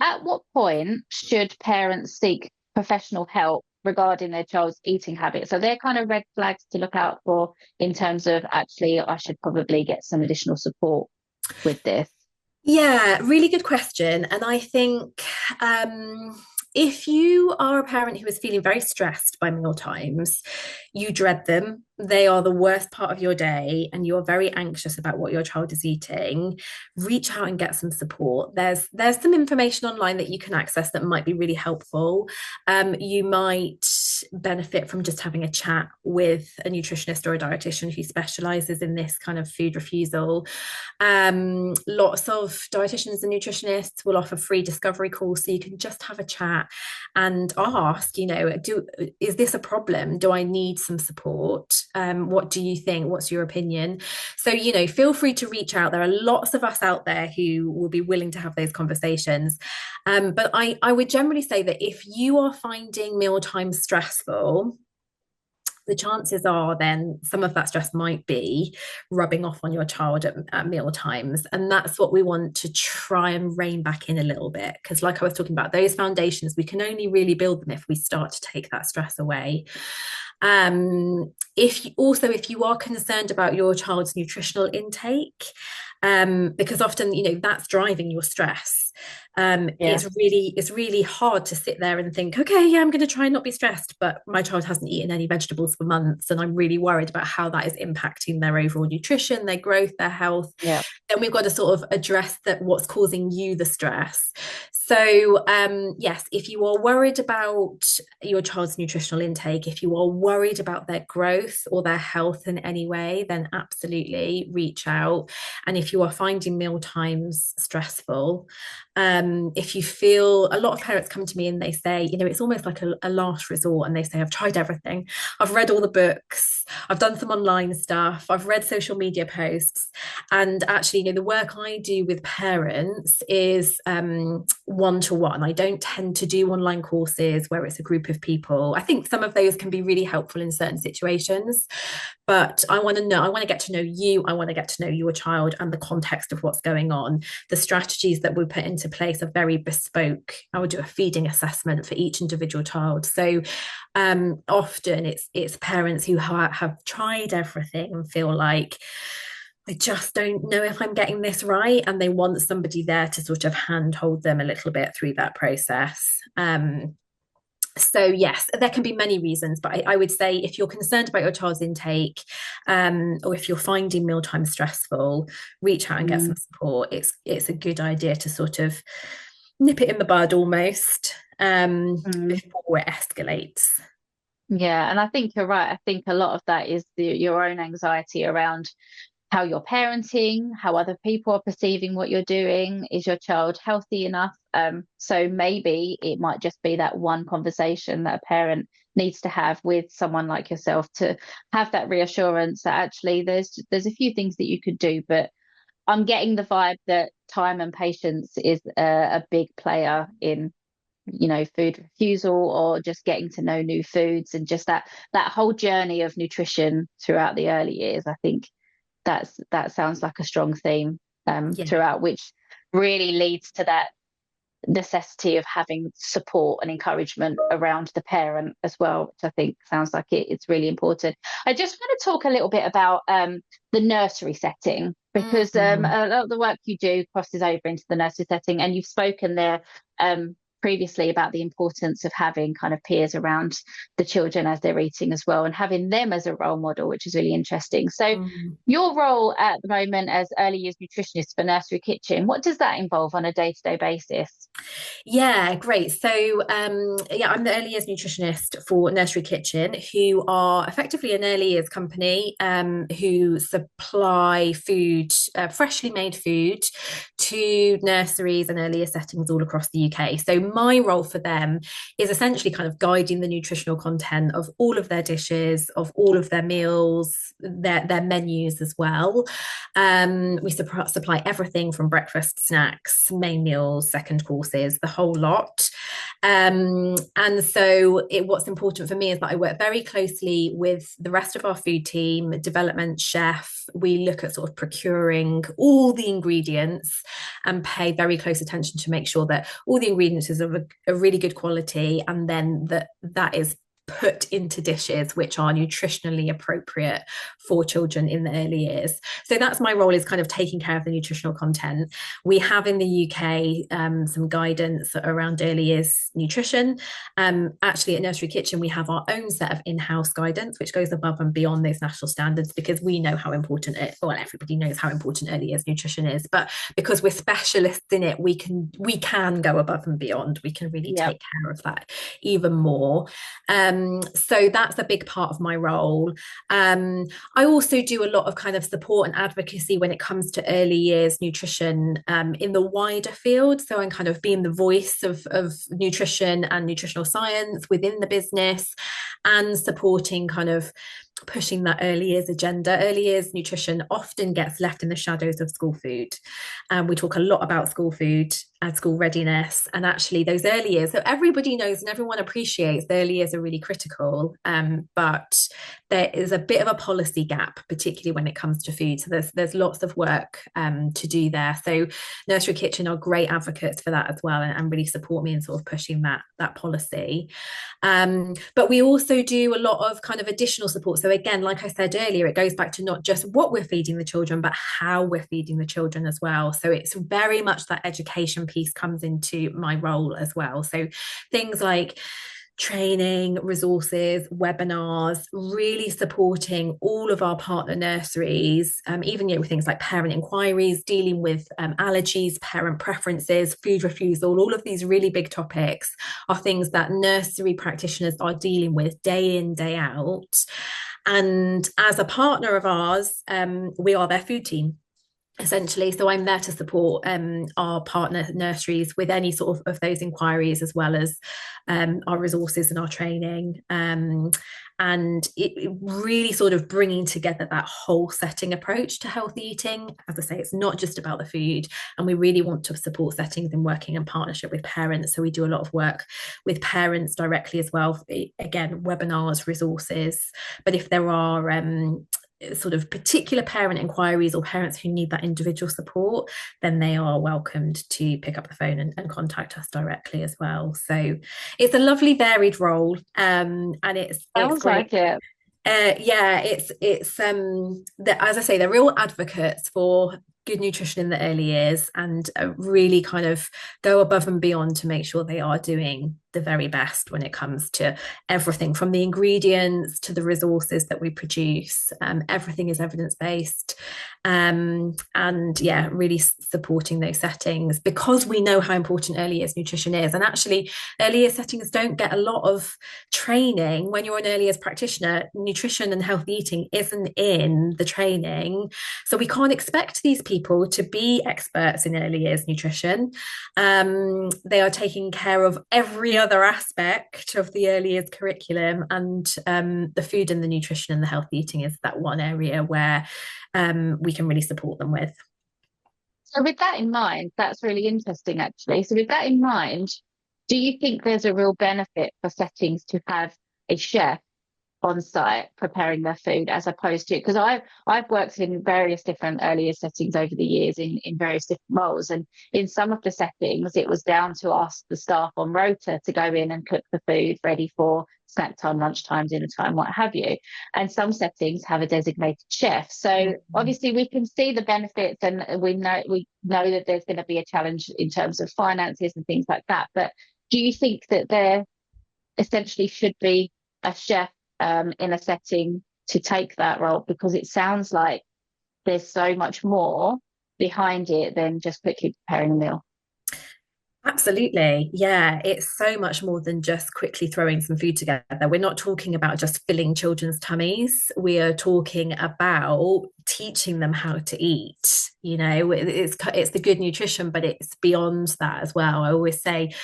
at what point should parents seek professional help regarding their child's eating habits? So, they're kind of red flags to look out for in terms of actually, I should probably get some additional support with this. Yeah, really good question. And I think if you are a parent who is feeling very stressed by meal times, you dread them, they are the worst part of your day, and you're very anxious about what your child is eating, reach out and get some support. There's some information online that you can access that might be really helpful. You might benefit from just having a chat with a nutritionist or a dietitian who specialises in this kind of food refusal. Lots of dietitians and nutritionists will offer free discovery calls, so you can just have a chat and ask, is this a problem? Do I need some support? What do you think? What's your opinion? So, feel free to reach out. There are lots of us out there who will be willing to have those conversations. But I would generally say that if you are finding mealtime stressful, the chances are then some of that stress might be rubbing off on your child at meal times. And that's what we want to try and rein back in a little bit. Because like I was talking about, those foundations, we can only really build them if we start to take that stress away. If you are concerned about your child's nutritional intake, because often, that's driving your stress. Yeah. It's really hard to sit there and think, okay, yeah, I'm going to try and not be stressed, but my child hasn't eaten any vegetables for months, and I'm really worried about how that is impacting their overall nutrition, their growth, their health. Yeah. Then we've got to sort of address that what's causing you the stress. So yes, if you are worried about your child's nutritional intake, if you are worried about their growth or their health in any way, then absolutely reach out. And if you are finding meal times stressful, if you feel, a lot of parents come to me and they say, it's almost like a last resort, and they say, I've tried everything, I've read all the books, I've done some online stuff, I've read social media posts. And actually, the work I do with parents is one-to-one. I don't tend to do online courses where it's a group of people. I think some of those can be really helpful in certain situations, but I want to get to know you. I want to get to know your child and the context of what's going on. The strategies that we put into place are very bespoke. I would do a feeding assessment for each individual child. So often it's parents who have tried everything and feel like, I just don't know if I'm getting this right, and they want somebody there to sort of handhold them a little bit through that process. So yes, there can be many reasons, but I would say if you're concerned about your child's intake, or if you're finding mealtime stressful, reach out and get some support. It's a good idea to sort of nip it in the bud almost, before it escalates. Yeah, and I think you're right. I think a lot of that is your own anxiety around how you're parenting, how other people are perceiving what you're doing. Is your child healthy enough? So maybe it might just be that one conversation that a parent needs to have with someone like yourself to have that reassurance that actually there's a few things that you could do, but I'm getting the vibe that time and patience is a big player in food refusal, or just getting to know new foods, and just that whole journey of nutrition throughout the early years. I think that sounds like a strong theme Yeah. throughout, which really leads to that necessity of having support and encouragement around the parent as well, which I think sounds like it's really important. I just want to talk a little bit about the nursery setting, because a lot of the work you do crosses over into the nursery setting, and you've spoken there previously about the importance of having kind of peers around the children as they're eating as well, and having them as a role model, which is really interesting. So your role at the moment as early years nutritionist for Nursery Kitchen, what does that involve on a day-to-day basis? Yeah, great. So, I'm the early years nutritionist for Nursery Kitchen, who are effectively an early years company, who supply food, freshly made food, to nurseries and earlier settings all across the UK. So, my role for them is essentially kind of guiding the nutritional content of all of their dishes, of all of their meals, their menus as well. We supply everything from breakfast, snacks, main meals, second courses, the whole lot. And so what's important for me is that I work very closely with the rest of our food team, development chef. We look at sort of procuring all the ingredients and pay very close attention to make sure that all the ingredients is of a really good quality, and then that is put into dishes which are nutritionally appropriate for children in the early years. So that's my role, is kind of taking care of the nutritional content. We have in the UK some guidance around early years nutrition. Actually at Nursery Kitchen we have our own set of in-house guidance which goes above and beyond those national standards, because we know how important everybody knows how important early years nutrition is, but because we're specialists in it, we can go above and beyond. We can really take care of that even more. So that's a big part of my role. I also do a lot of kind of support and advocacy when it comes to early years nutrition in the wider field. So I'm kind of being the voice of nutrition and nutritional science within the business, and supporting kind of pushing that early years agenda. Early years nutrition often gets left in the shadows of school food. We talk a lot about school food and school readiness, and actually those early years. So everybody knows and everyone appreciates the early years are really critical, but there is a bit of a policy gap, particularly when it comes to food. So there's lots of work to do there. So Nursery Kitchen are great advocates for that as well, and really support me in sort of pushing that policy. But we also do a lot of kind of additional support. So again, like I said earlier, it goes back to not just what we're feeding the children, but how we're feeding the children as well. So it's very much that education piece comes into my role as well. So things like training, resources, webinars, really supporting all of our partner nurseries, even with things like parent inquiries, dealing with allergies, parent preferences, food refusal, all of these really big topics are things that nursery practitioners are dealing with day in, day out. And as a partner of ours, we are their food team, essentially. So I'm there to support our partner nurseries with any sort of those inquiries, as well as our resources and our training. And it really sort of bringing together that whole setting approach to healthy eating. As I say, it's not just about the food, and we really want to support settings and working in partnership with parents. So we do a lot of work with parents directly as well. Again, webinars, resources. But if there are sort of particular parent inquiries or parents who need that individual support, then they are welcomed to pick up the phone and contact us directly as well. So it's a lovely varied role, and it's Sounds great. like it. Yeah, it's as I say, they're real advocates for good nutrition in the early years, and really kind of go above and beyond to make sure they are doing the very best when it comes to everything from the ingredients to the resources that we produce. Everything is evidence-based, and yeah, really supporting those settings, because we know how important early years nutrition is. And actually early years settings don't get a lot of training. When you're an early years practitioner, nutrition and healthy eating isn't in the training, so we can't expect these people to be experts in early years nutrition. They are taking care of every other aspect of the early years curriculum, and the food and the nutrition and the healthy eating is that one area where we can really support them with. So with that in mind, that's really interesting actually. So with that in mind, do you think there's a real benefit for settings to have a chef on site preparing their food, as opposed to, because I've worked in various different earlier settings over the years in various different roles, and in some of the settings it was down to us, the staff on rota, to go in and cook the food ready for snack time, lunchtime, dinner time, what have you. And some settings have a designated chef. So obviously we can see the benefits, and we know that there's going to be a challenge in terms of finances and things like that. But do you think that there essentially should be a chef in a setting to take that role? Because it sounds like there's so much more behind it than just quickly preparing a meal. Absolutely. Yeah, it's so much more than just quickly throwing some food together. We're not talking about just filling children's tummies. We are talking about teaching them how to eat. You know, it's the good nutrition, but it's beyond that as well. I always say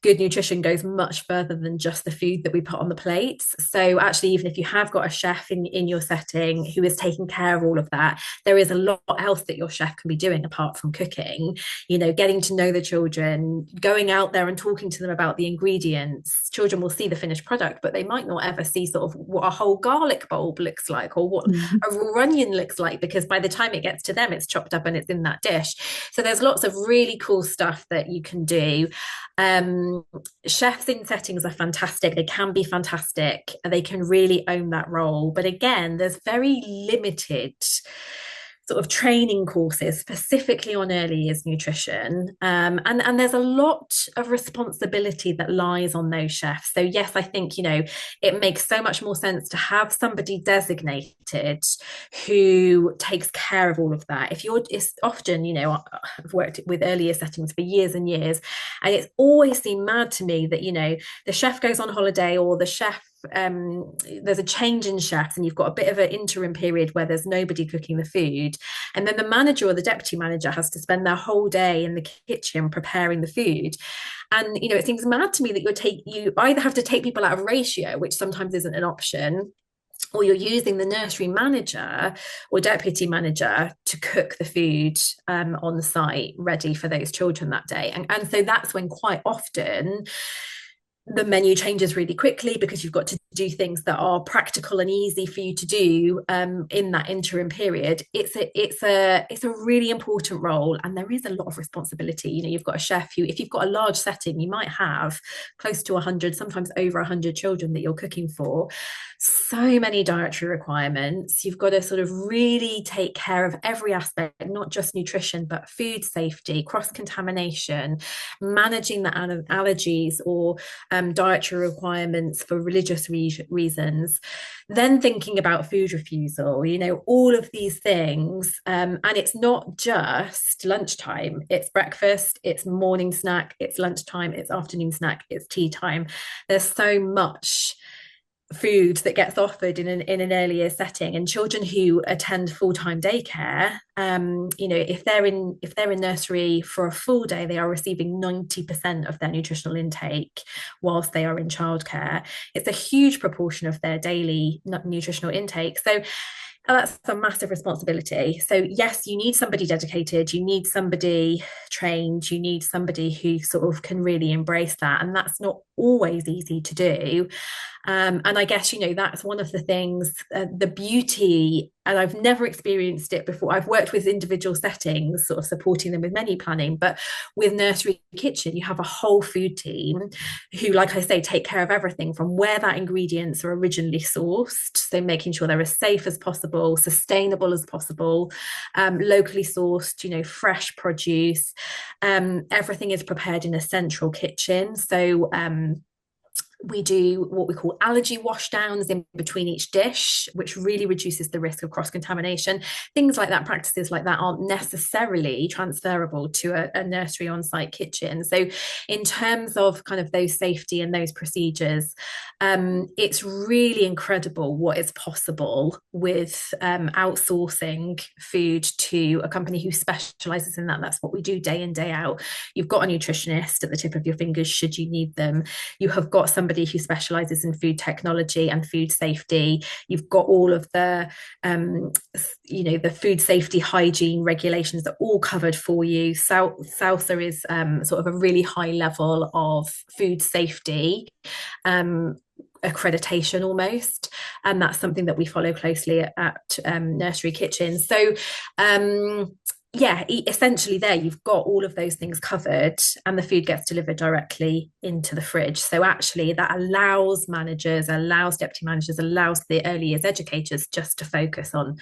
good nutrition goes much further than just the food that we put on the plates. So actually, even if you have got a chef in your setting who is taking care of all of that, there is a lot else that your chef can be doing apart from cooking. You know, getting to know the children, going out there and talking to them about the ingredients. Children will see the finished product, but they might not ever see sort of what a whole garlic bulb looks like, or what a raw onion looks like, because by the time it gets to them, it's chopped up and it's in that dish. So there's lots of really cool stuff that you can do. Chefs in settings are fantastic. They can be fantastic. They can really own that role. But again, there's very limited sort of training courses specifically on early years nutrition, and there's a lot of responsibility that lies on those chefs. So yes, I think, you know, it makes so much more sense to have somebody designated who takes care of all of that. It's often, you know, I've worked with earlier settings for years and years, and it's always seemed mad to me that, you know, the chef goes on holiday, or the chef there's a change in chefs, and you've got a bit of an interim period where there's nobody cooking the food, and then the manager or the deputy manager has to spend their whole day in the kitchen preparing the food. And, you know, it seems mad to me that you either have to take people out of ratio, which sometimes isn't an option, or you're using the nursery manager or deputy manager to cook the food on the site ready for those children that day. And so that's when quite often the menu changes really quickly, because you've got to do things that are practical and easy for you to do in that interim period. It's a really important role, and there is a lot of responsibility. You know, you've got a chef who, if you've got a large setting, you might have close to 100, sometimes over 100 children that you're cooking for. So many dietary requirements. You've got to sort of really take care of every aspect, not just nutrition, but food safety, cross-contamination, managing the allergies or dietary requirements for religious reasons, then thinking about food refusal, you know, all of these things. And it's not just lunchtime, it's breakfast, it's morning snack, it's lunchtime, it's afternoon snack, it's tea time. There's so much food that gets offered in an earlier setting, and children who attend full-time daycare, you know, if they're in nursery for a full day, they are receiving 90% of their nutritional intake whilst they are in childcare. It's a huge proportion of their daily nutritional intake. So that's a massive responsibility. So yes, you need somebody dedicated, you need somebody trained, you need somebody who sort of can really embrace that, and that's not always easy to do. And I guess, you know, that's one of the things, the beauty, and I've never experienced it before. I've worked with individual settings, sort of supporting them with menu planning, but with Nursery Kitchen, you have a whole food team who, like I say, take care of everything from where that ingredients are originally sourced, so making sure they're as safe as possible, sustainable as possible, locally sourced, you know, fresh produce. Everything is prepared in a central kitchen. So we do what we call allergy washdowns in between each dish, which really reduces the risk of cross-contamination. Things like that, practices like that, aren't necessarily transferable to a nursery on-site kitchen. So in terms of kind of those safety and those procedures, it's really incredible what is possible with outsourcing food to a company who specialises in that. That's what we do day in, day out. You've got a nutritionist at the tip of your fingers should you need them. You have got somebody who specialises in food technology and food safety. You've got all of the, you know, the food safety hygiene regulations that are all covered for you. SALSA is sort of a really high level of food safety accreditation almost, and that's something that we follow closely at Nursery Kitchen. So yeah, essentially there you've got all of those things covered, and the food gets delivered directly into the fridge. So actually that allows managers, allows deputy managers, allows the early years educators just to focus on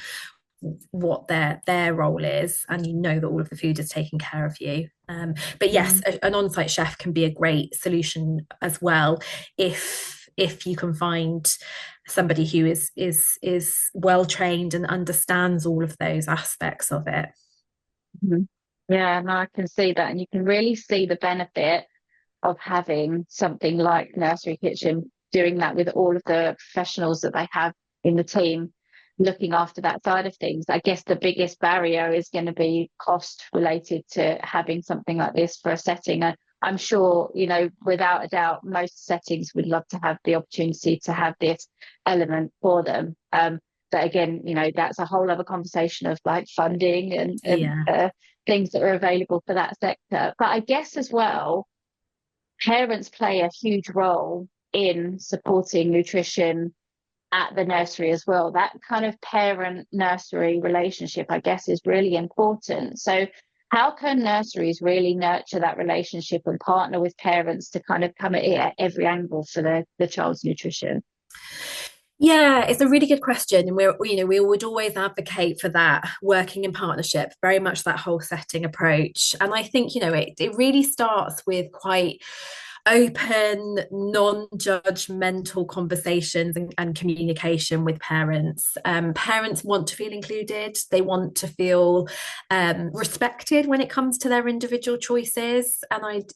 what their role is, and you know that all of the food is taken care of you. But yes, an on-site chef can be a great solution as well if you can find somebody who is well trained and understands all of those aspects of it. Yeah, no, I can see that, and you can really see the benefit of having something like Nursery Kitchen doing that with all of the professionals that they have in the team looking after that side of things. I guess the biggest barrier is going to be cost related to having something like this for a setting. And I'm sure, you know, without a doubt, most settings would love to have the opportunity to have this element for them. But again, you know, that's a whole other conversation of like funding and things that are available for that sector. But I guess as well, parents play a huge role in supporting nutrition at the nursery as well. That kind of parent-nursery relationship, I guess, is really important. So how can nurseries really nurture that relationship and partner with parents to kind of come at it at every angle for the child's nutrition? Yeah, it's a really good question. And we would always advocate for that working in partnership, very much that whole setting approach. And I think, you know, it really starts with quite open, non-judgmental conversations and communication with parents. Parents want to feel included. They want to feel respected when it comes to their individual choices and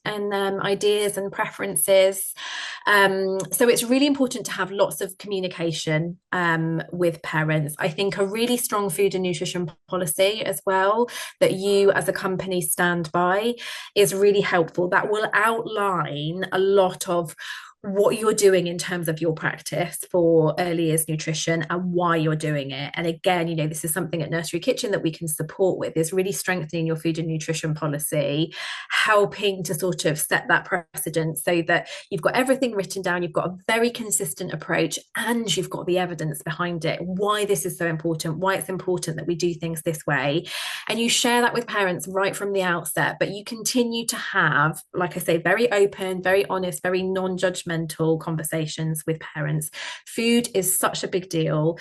ideas and preferences. So it's really important to have lots of communication with parents. I think a really strong food and nutrition policy as well that you as a company stand by is really helpful. That will outline a lot of what you're doing in terms of your practice for early years nutrition and why you're doing it. And again, this is something at Nursery Kitchen that we can support with, is really strengthening your food and nutrition policy, helping to sort of set that precedent so that you've got everything written down, you've got a very consistent approach, and you've got the evidence behind it, why this is so important, why it's important that we do things this way. And you share that with parents right from the outset, but you continue to have, like I say, very open, very honest, very non-judgmental conversations with parents. Food is such a big deal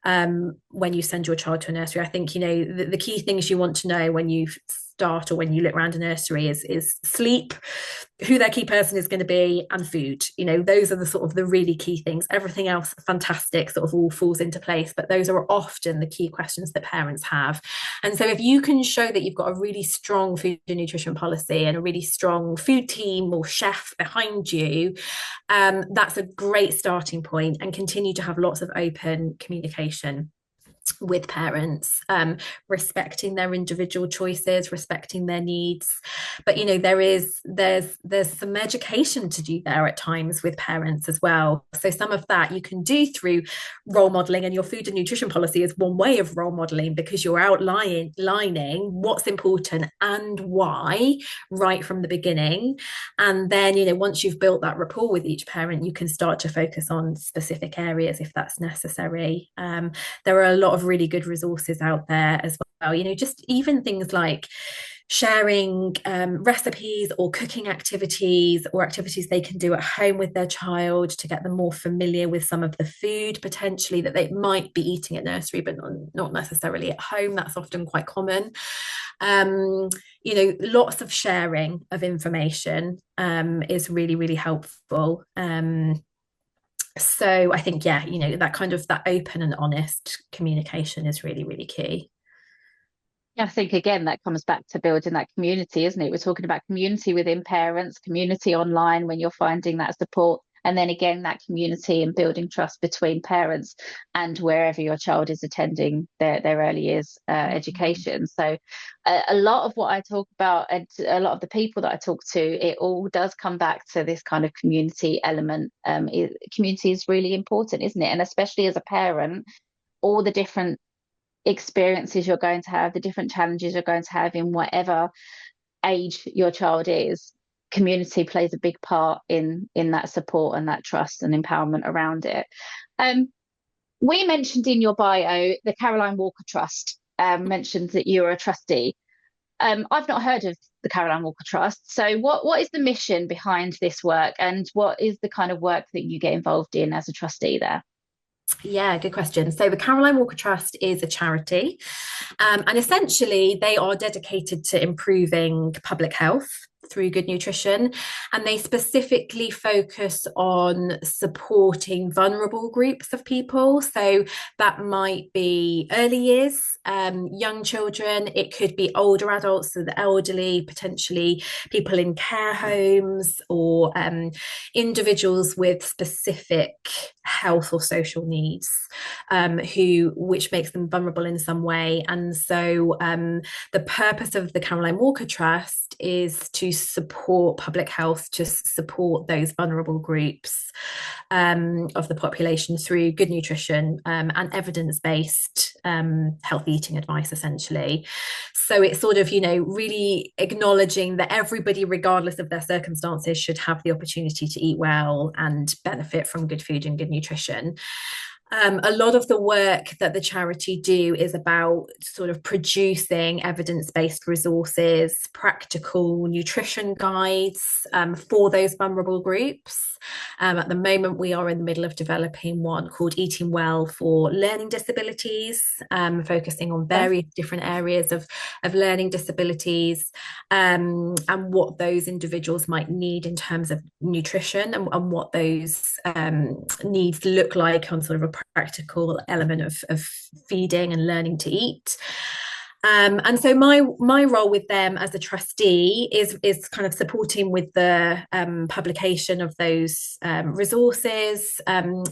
when you send your child to a nursery. I think, the key things you want to know when you start or when you look around a nursery is sleep, who their key person is going to be, and food. Those are the sort of the really key things. Everything else, fantastic, sort of all falls into place, but those are often the key questions that parents have. And so if you can show that you've got a really strong food and nutrition policy and a really strong food team or chef behind you, that's a great starting point, and continue to have lots of open communication with parents, respecting their individual choices, respecting their needs. But there's some education to do there at times with parents as well. So some of that you can do through role modeling, and your food and nutrition policy is one way of role modeling, because you're outlining what's important and why right from the beginning. And then once you've built that rapport with each parent, you can start to focus on specific areas if that's necessary. There are a lot of really good resources out there as well, just even things like sharing recipes or cooking activities, or activities they can do at home with their child to get them more familiar with some of the food potentially that they might be eating at nursery but not necessarily at home. That's often quite common. Lots of sharing of information is really, really helpful. So I think, that kind of that open and honest communication is really, really key. I think, again, that comes back to building that community, isn't it? We're talking about community within parents, community online when you're finding that support, and then again, that community and building trust between parents and wherever your child is attending their early years education. So a lot of what I talk about, and a lot of the people that I talk to, it all does come back to this kind of community element. Community is really important, isn't it? And especially as a parent, all the different experiences you're going to have, the different challenges you're going to have in whatever age your child is, community plays a big part in that support and that trust and empowerment around it. We mentioned in your bio the Caroline Walker Trust, mentioned that you're a trustee. I've not heard of the Caroline Walker Trust. So what is the mission behind this work, and what is the kind of work that you get involved in as a trustee there? Yeah, good question. So the Caroline Walker Trust is a charity, and essentially they are dedicated to improving public health through good nutrition, and they specifically focus on supporting vulnerable groups of people. So that might be early years, young children, it could be older adults, so the elderly, potentially people in care homes, or individuals with specific health or social needs, which makes them vulnerable in some way. And so the purpose of the Caroline Walker Trust is to support public health, to support those vulnerable groups of the population through good nutrition and evidence-based healthy eating advice, essentially. So it's sort of, really acknowledging that everybody, regardless of their circumstances, should have the opportunity to eat well and benefit from good food and good nutrition. A lot of the work that the charity do is about sort of producing evidence-based resources, practical nutrition guides for those vulnerable groups. At the moment, we are in the middle of developing one called Eating Well for Learning Disabilities, focusing on various different areas of learning disabilities, and what those individuals might need in terms of nutrition, and what those needs look like on sort of a practical element of feeding and learning to eat. And so my role with them as a trustee is kind of supporting with the publication of those resources.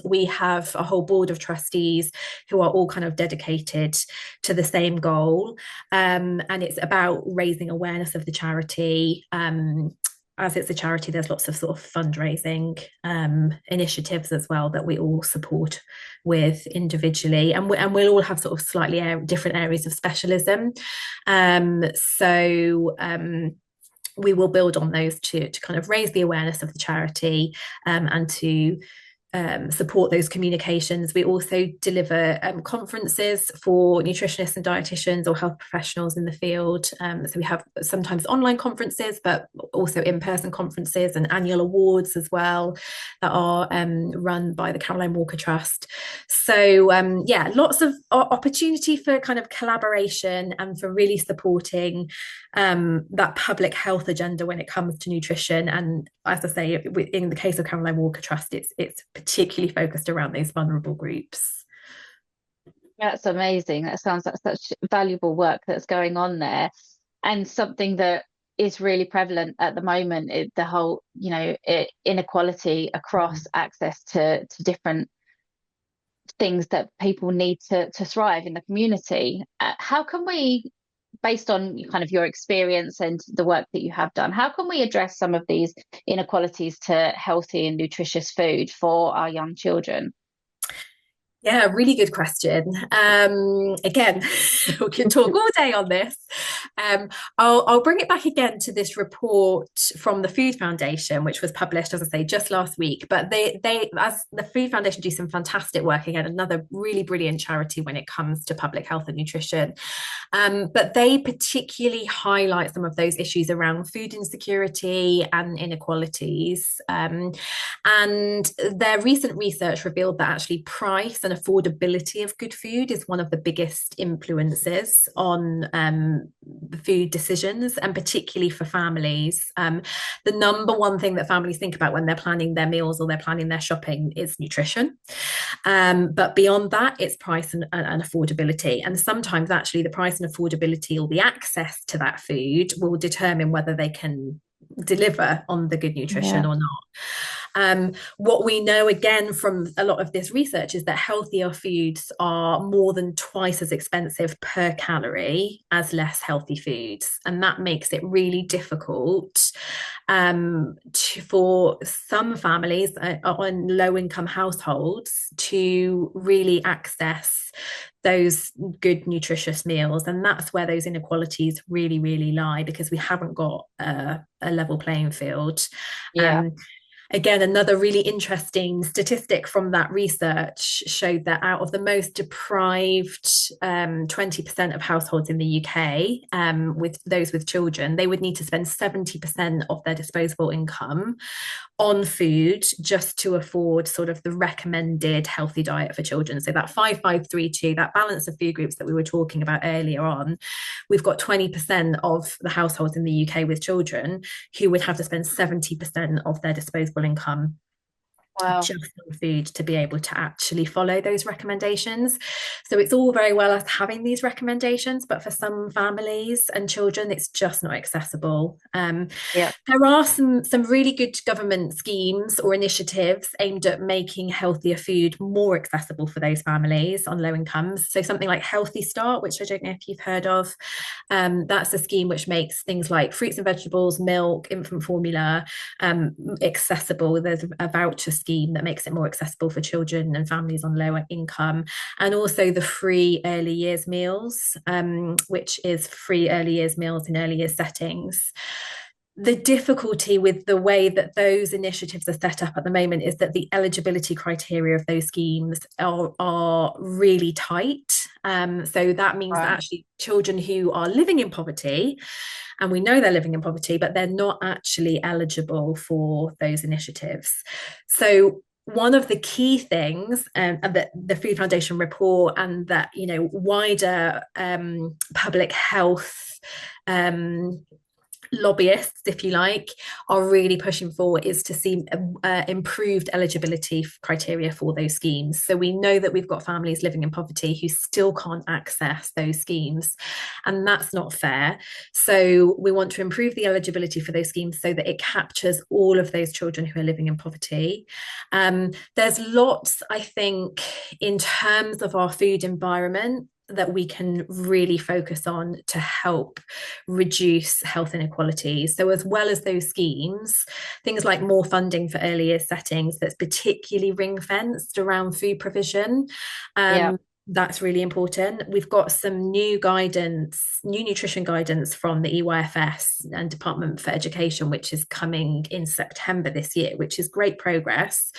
We have a whole board of trustees who are all kind of dedicated to the same goal, and it's about raising awareness of the charity, as it's a charity, there's lots of sort of fundraising initiatives as well that we all support with individually, and we'll all have sort of slightly different areas of specialism. We will build on those to kind of raise the awareness of the charity, and to support those communications. We also deliver conferences for nutritionists and dietitians or health professionals in the field. So we have sometimes online conferences, but also in-person conferences and annual awards as well that are run by the Caroline Walker Trust. So yeah, lots of opportunity for kind of collaboration and for really supporting that public health agenda when it comes to nutrition. And as I say, in the case of Caroline Walker Trust, it's particularly focused around those vulnerable groups. That's amazing. That sounds like such valuable work that's going on there, and something that is really prevalent at the moment. The whole, inequality across access to different things that people need to thrive in the community. How can we, based on kind of your experience and the work that you have done, how can we address some of these inequalities to healthy and nutritious food for our young children? Yeah, really good question. Again, we can talk all day on this. I'll bring it back again to this report from the Food Foundation, which was published, as I say, just last week. But they, as the Food Foundation, do some fantastic work. Again, another really brilliant charity when it comes to public health and nutrition. But they particularly highlight some of those issues around food insecurity and inequalities. And their recent research revealed that actually price and affordability of good food is one of the biggest influences on the food decisions, and particularly for families. The number one thing that families think about when they're planning their meals or they're planning their shopping is nutrition. But beyond that, it's price and affordability. And sometimes actually the price and affordability or the access to that food will determine whether they can deliver on the good nutrition or not. What we know again from a lot of this research is that healthier foods are more than twice as expensive per calorie as less healthy foods, and that makes it really difficult for some families on low-income households to really access those good nutritious meals. And that's where those inequalities really, really lie, because we haven't got a level playing field. Again, another really interesting statistic from that research showed that out of the most deprived 20% of households in the UK, with those with children, they would need to spend 70% of their disposable income on food just to afford sort of the recommended healthy diet for children. So that 5-5-3-2, that balance of food groups that we were talking about earlier on, we've got 20% of the households in the UK with children who would have to spend 70% of their disposable income just on food to be able to actually follow those recommendations. So it's all very well us having these recommendations, but for some families and children, it's just not accessible. There are some really good government schemes or initiatives aimed at making healthier food more accessible for those families on low incomes. So something like Healthy Start, which I don't know if you've heard of, that's a scheme which makes things like fruits and vegetables, milk, infant formula accessible. There's a voucher scheme that makes it more accessible for children and families on lower income, and also the free early years meals, which is free early years meals in early years settings. The difficulty with the way that those initiatives are set up at the moment is that the eligibility criteria of those schemes are really tight. So that means that actually children who are living in poverty, and we know they're living in poverty, but they're not actually eligible for those initiatives. So one of the key things, and that the Food Foundation report and that wider public health lobbyists, if you like, are really pushing for, is to see improved eligibility criteria for those schemes. So we know that we've got families living in poverty who still can't access those schemes, and that's not fair. So we want to improve the eligibility for those schemes so that it captures all of those children who are living in poverty. There's lots, I think, in terms of our food environment that we can really focus on to help reduce health inequalities. So as well as those schemes, things like more funding for early years settings that's particularly ring fenced around food provision. Yeah. That's really important. We've got some new guidance, new nutrition guidance from the EYFS and Department for Education, which is coming in September this year, which is great progress.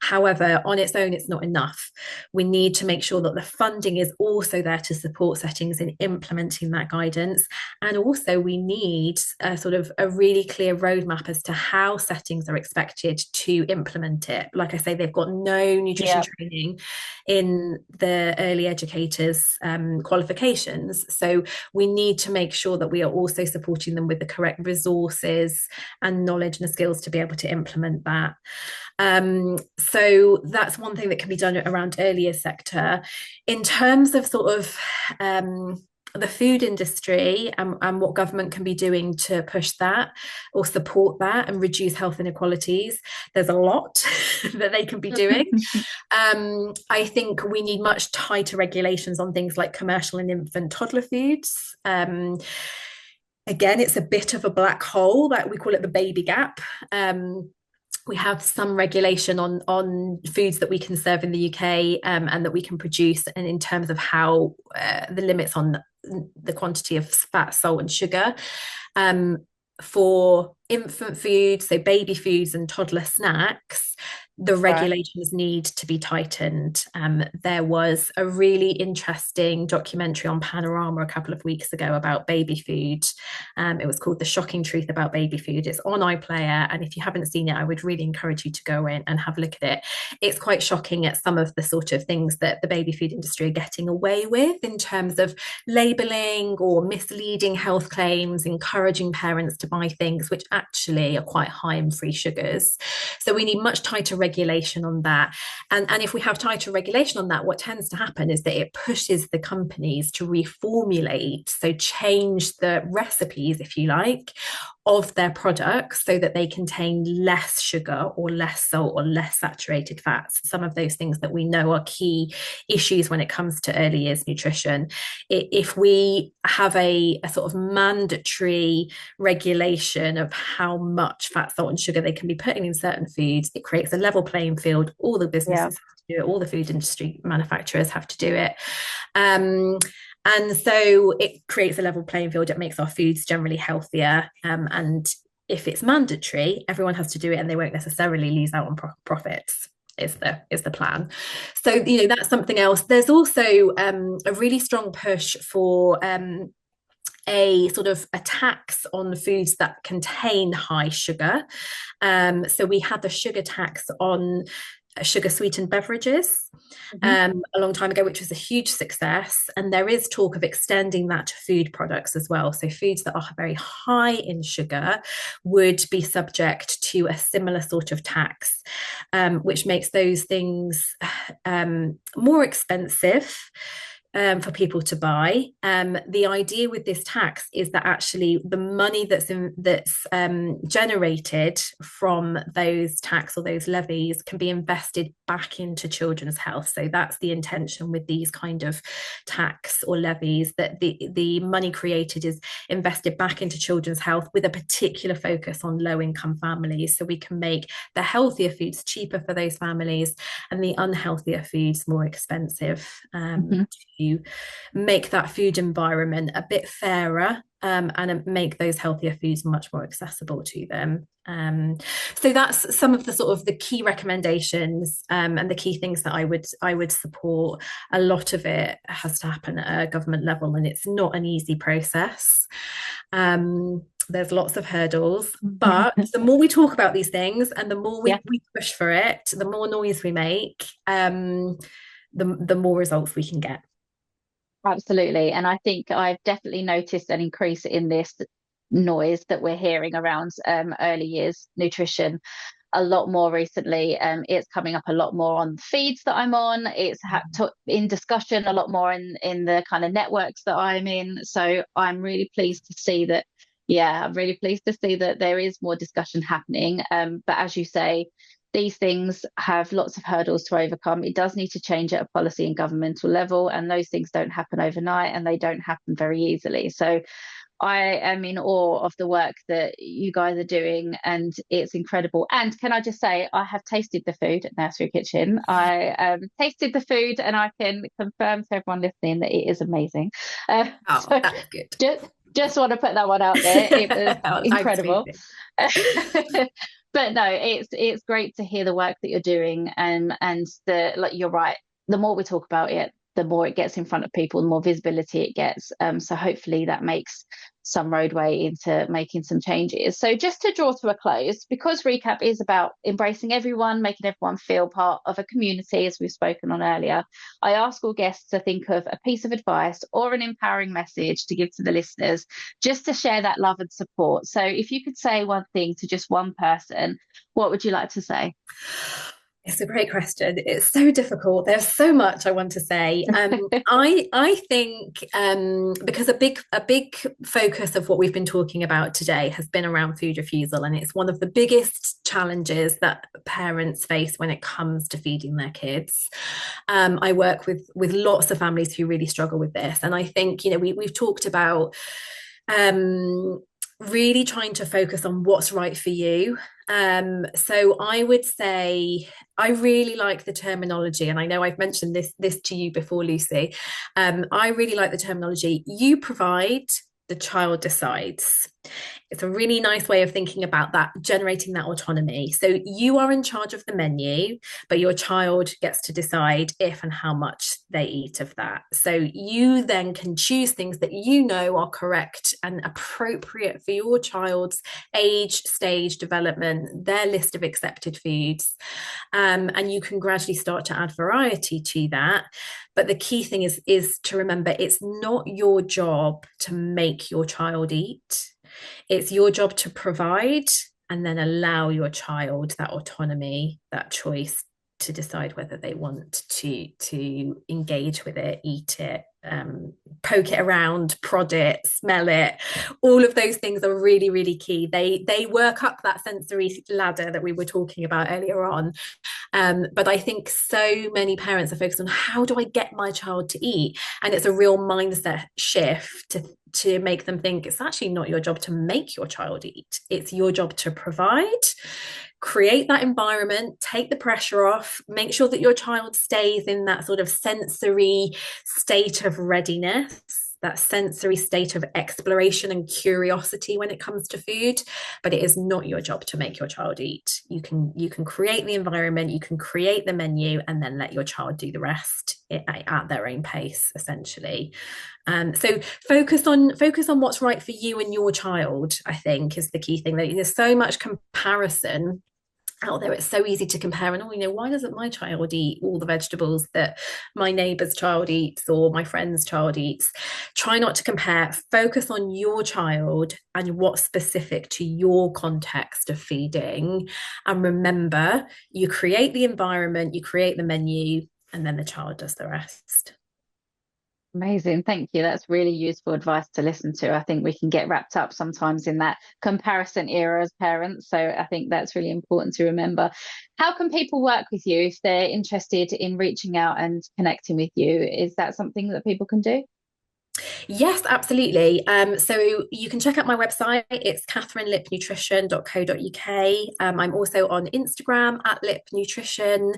However, on its own, it's not enough. We need to make sure that the funding is also there to support settings in implementing that guidance. And also, we need a sort of a really clear roadmap as to how settings are expected to implement it. Like I say, they've got no nutrition training in the early educators qualifications. So we need to make sure that we are also supporting them with the correct resources and knowledge and the skills to be able to implement that. So that's one thing that can be done around earlier sector. In terms of sort of the food industry and what government can be doing to push that or support that and reduce health inequalities, there's a lot that they can be doing. I think we need much tighter regulations on things like commercial and infant toddler foods. Again, it's a bit of a black hole, that we call it the baby gap. We have some regulation on foods that we can serve in the UK and that we can produce, and in terms of how the limits on the quantity of fat, salt and sugar. For infant foods, so baby foods and toddler snacks, the regulations need to be tightened. There was a really interesting documentary on Panorama a couple of weeks ago about baby food. It was called The Shocking Truth About Baby Food. It's on iPlayer, and if you haven't seen it, I would really encourage you to go in and have a look at it. It's quite shocking at some of the sort of things that the baby food industry are getting away with in terms of labelling or misleading health claims, encouraging parents to buy things which actually are quite high in free sugars. So we need much tighter regulation on that. And if we have tighter regulation on that, what tends to happen is that it pushes the companies to reformulate, so change the recipes, if you like, of their products so that they contain less sugar or less salt or less saturated fats, some of those things that we know are key issues when it comes to early years nutrition. If we have a sort of mandatory regulation of how much fat, salt and sugar they can be putting in certain foods, it creates a level playing field. All the businesses have to do it, all the food industry manufacturers have to do it. And so it creates a level playing field. It makes our foods generally healthier. And if it's mandatory, everyone has to do it and they won't necessarily lose out on profits. Is the plan. So, that's something else. There's also a really strong push for a sort of a tax on foods that contain high sugar. So we had the sugar tax on sugar sweetened beverages a long time ago, which was a huge success, and there is talk of extending that to food products as well. So foods that are very high in sugar would be subject to a similar sort of tax, which makes those things more expensive for people to buy. The idea with this tax is that actually the money that's generated from those tax or those levies can be invested back into children's health. So that's the intention with these kind of tax or levies, that the money created is invested back into children's health with a particular focus on low-income families, so we can make the healthier foods cheaper for those families and the unhealthier foods more expensive, to make that food environment a bit fairer, and make those healthier foods much more accessible to them. So that's some of the sort of the key recommendations, and the key things that I would support. A lot of it has to happen at a government level, and it's not an easy process. There's lots of hurdles, but the more we talk about these things and the more we push for it, the more noise we make, the more results we can get. Absolutely. And I think I've definitely noticed an increase in this noise that we're hearing around early years nutrition a lot more recently. It's coming up a lot more on the feeds that I'm on. It's in discussion a lot more in the kind of networks that I'm in. So I'm really pleased to see that. Yeah, I'm really pleased to see that there is more discussion happening. But as you say, these things have lots of hurdles to overcome. It does need to change at a policy and governmental level, and those things don't happen overnight, and they don't happen very easily. So I am in awe of the work that you guys are doing, and it's incredible. And can I just say, I have tasted the food at Nursery Kitchen. I tasted the food, and I can confirm to everyone listening that it is amazing. Oh, So that's good. just want to put that one out there. It was Oh, thanks, incredible. Phoebe. But no, it's great to hear the work that you're doing, and the, like, you're right. The more we talk about it, the more it gets in front of people, the more visibility it gets. So hopefully that makes some roadway into making some changes. So just to draw to a close, because Recap is about embracing everyone, making everyone feel part of a community, as we've spoken on earlier, I ask all guests to think of a piece of advice or an empowering message to give to the listeners, just to share that love and support. So if you could say one thing to just one person, what would you like to say? It's a great question. It's so difficult. There's so much I want to say. I think because a big focus of what we've been talking about today has been around food refusal, and it's one of the biggest challenges that parents face when it comes to feeding their kids. I work with lots of families who really struggle with this, and I think we've talked about really trying to focus on what's right for you. So I would say I really like the terminology, and I know I've mentioned this to you before, Lucy. I really like the terminology, you provide, the child decides. It's a really nice way of thinking about that, generating that autonomy. So you are in charge of the menu, but your child gets to decide if and how much they eat of that. So you then can choose things that you know are correct and appropriate for your child's age, stage, development, their list of accepted foods. And you can gradually start to add variety to that. But the key thing is to remember, it's not your job to make your child eat. It's your job to provide and then allow your child that autonomy, that choice to decide whether they want to engage with it, eat it, poke it around, prod it, smell it. All of those things are really, really key. They work up that sensory ladder that we were talking about earlier on. But I think so many parents are focused on, how do I get my child to eat? And it's a real mindset shift to make them think it's actually not your job to make your child eat. It's your job to provide, create that environment, take the pressure off, make sure that your child stays in that sort of sensory state of readiness, that sensory state of exploration and curiosity when it comes to food. But it is not your job to make your child eat. You can create the environment, you can create the menu, and then let your child do the rest at their own pace, essentially. So focus on what's right for you and your child, I think, is the key thing. There's so much comparison out there. It's so easy to compare, and why doesn't my child eat all the vegetables that my neighbour's child eats or my friend's child eats? Try not to compare. Focus on your child and what's specific to your context of feeding. And remember, you create the environment, you create the menu, and then the child does the rest. Amazing. Thank you. That's really useful advice to listen to. I think we can get wrapped up sometimes in that comparison era as parents. So I think that's really important to remember. How can people work with you if they're interested in reaching out and connecting with you? Is that something that people can do? Yes, absolutely. So you can check out my website. It's catherinelippenutrition.co.uk. I'm also on Instagram at Lippe Nutrition.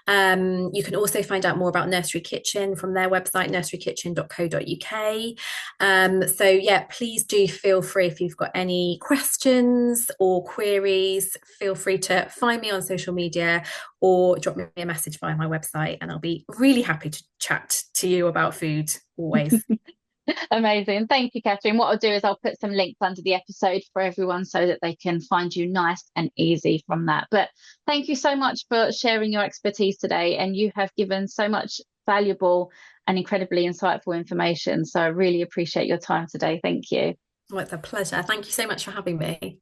You can also find out more about Nursery Kitchen from their website, nurserykitchen.co.uk. So yeah, please do feel free, if you've got any questions or queries, feel free to find me on social media or drop me a message via my website, and I'll be really happy to chat to you about food always. Amazing. Thank you, Catherine. What I'll do is I'll put some links under the episode for everyone so that they can find you nice and easy from that. But thank you so much for sharing your expertise today. And you have given so much valuable and incredibly insightful information. So I really appreciate your time today. Thank you. Well, it's a pleasure. Thank you so much for having me.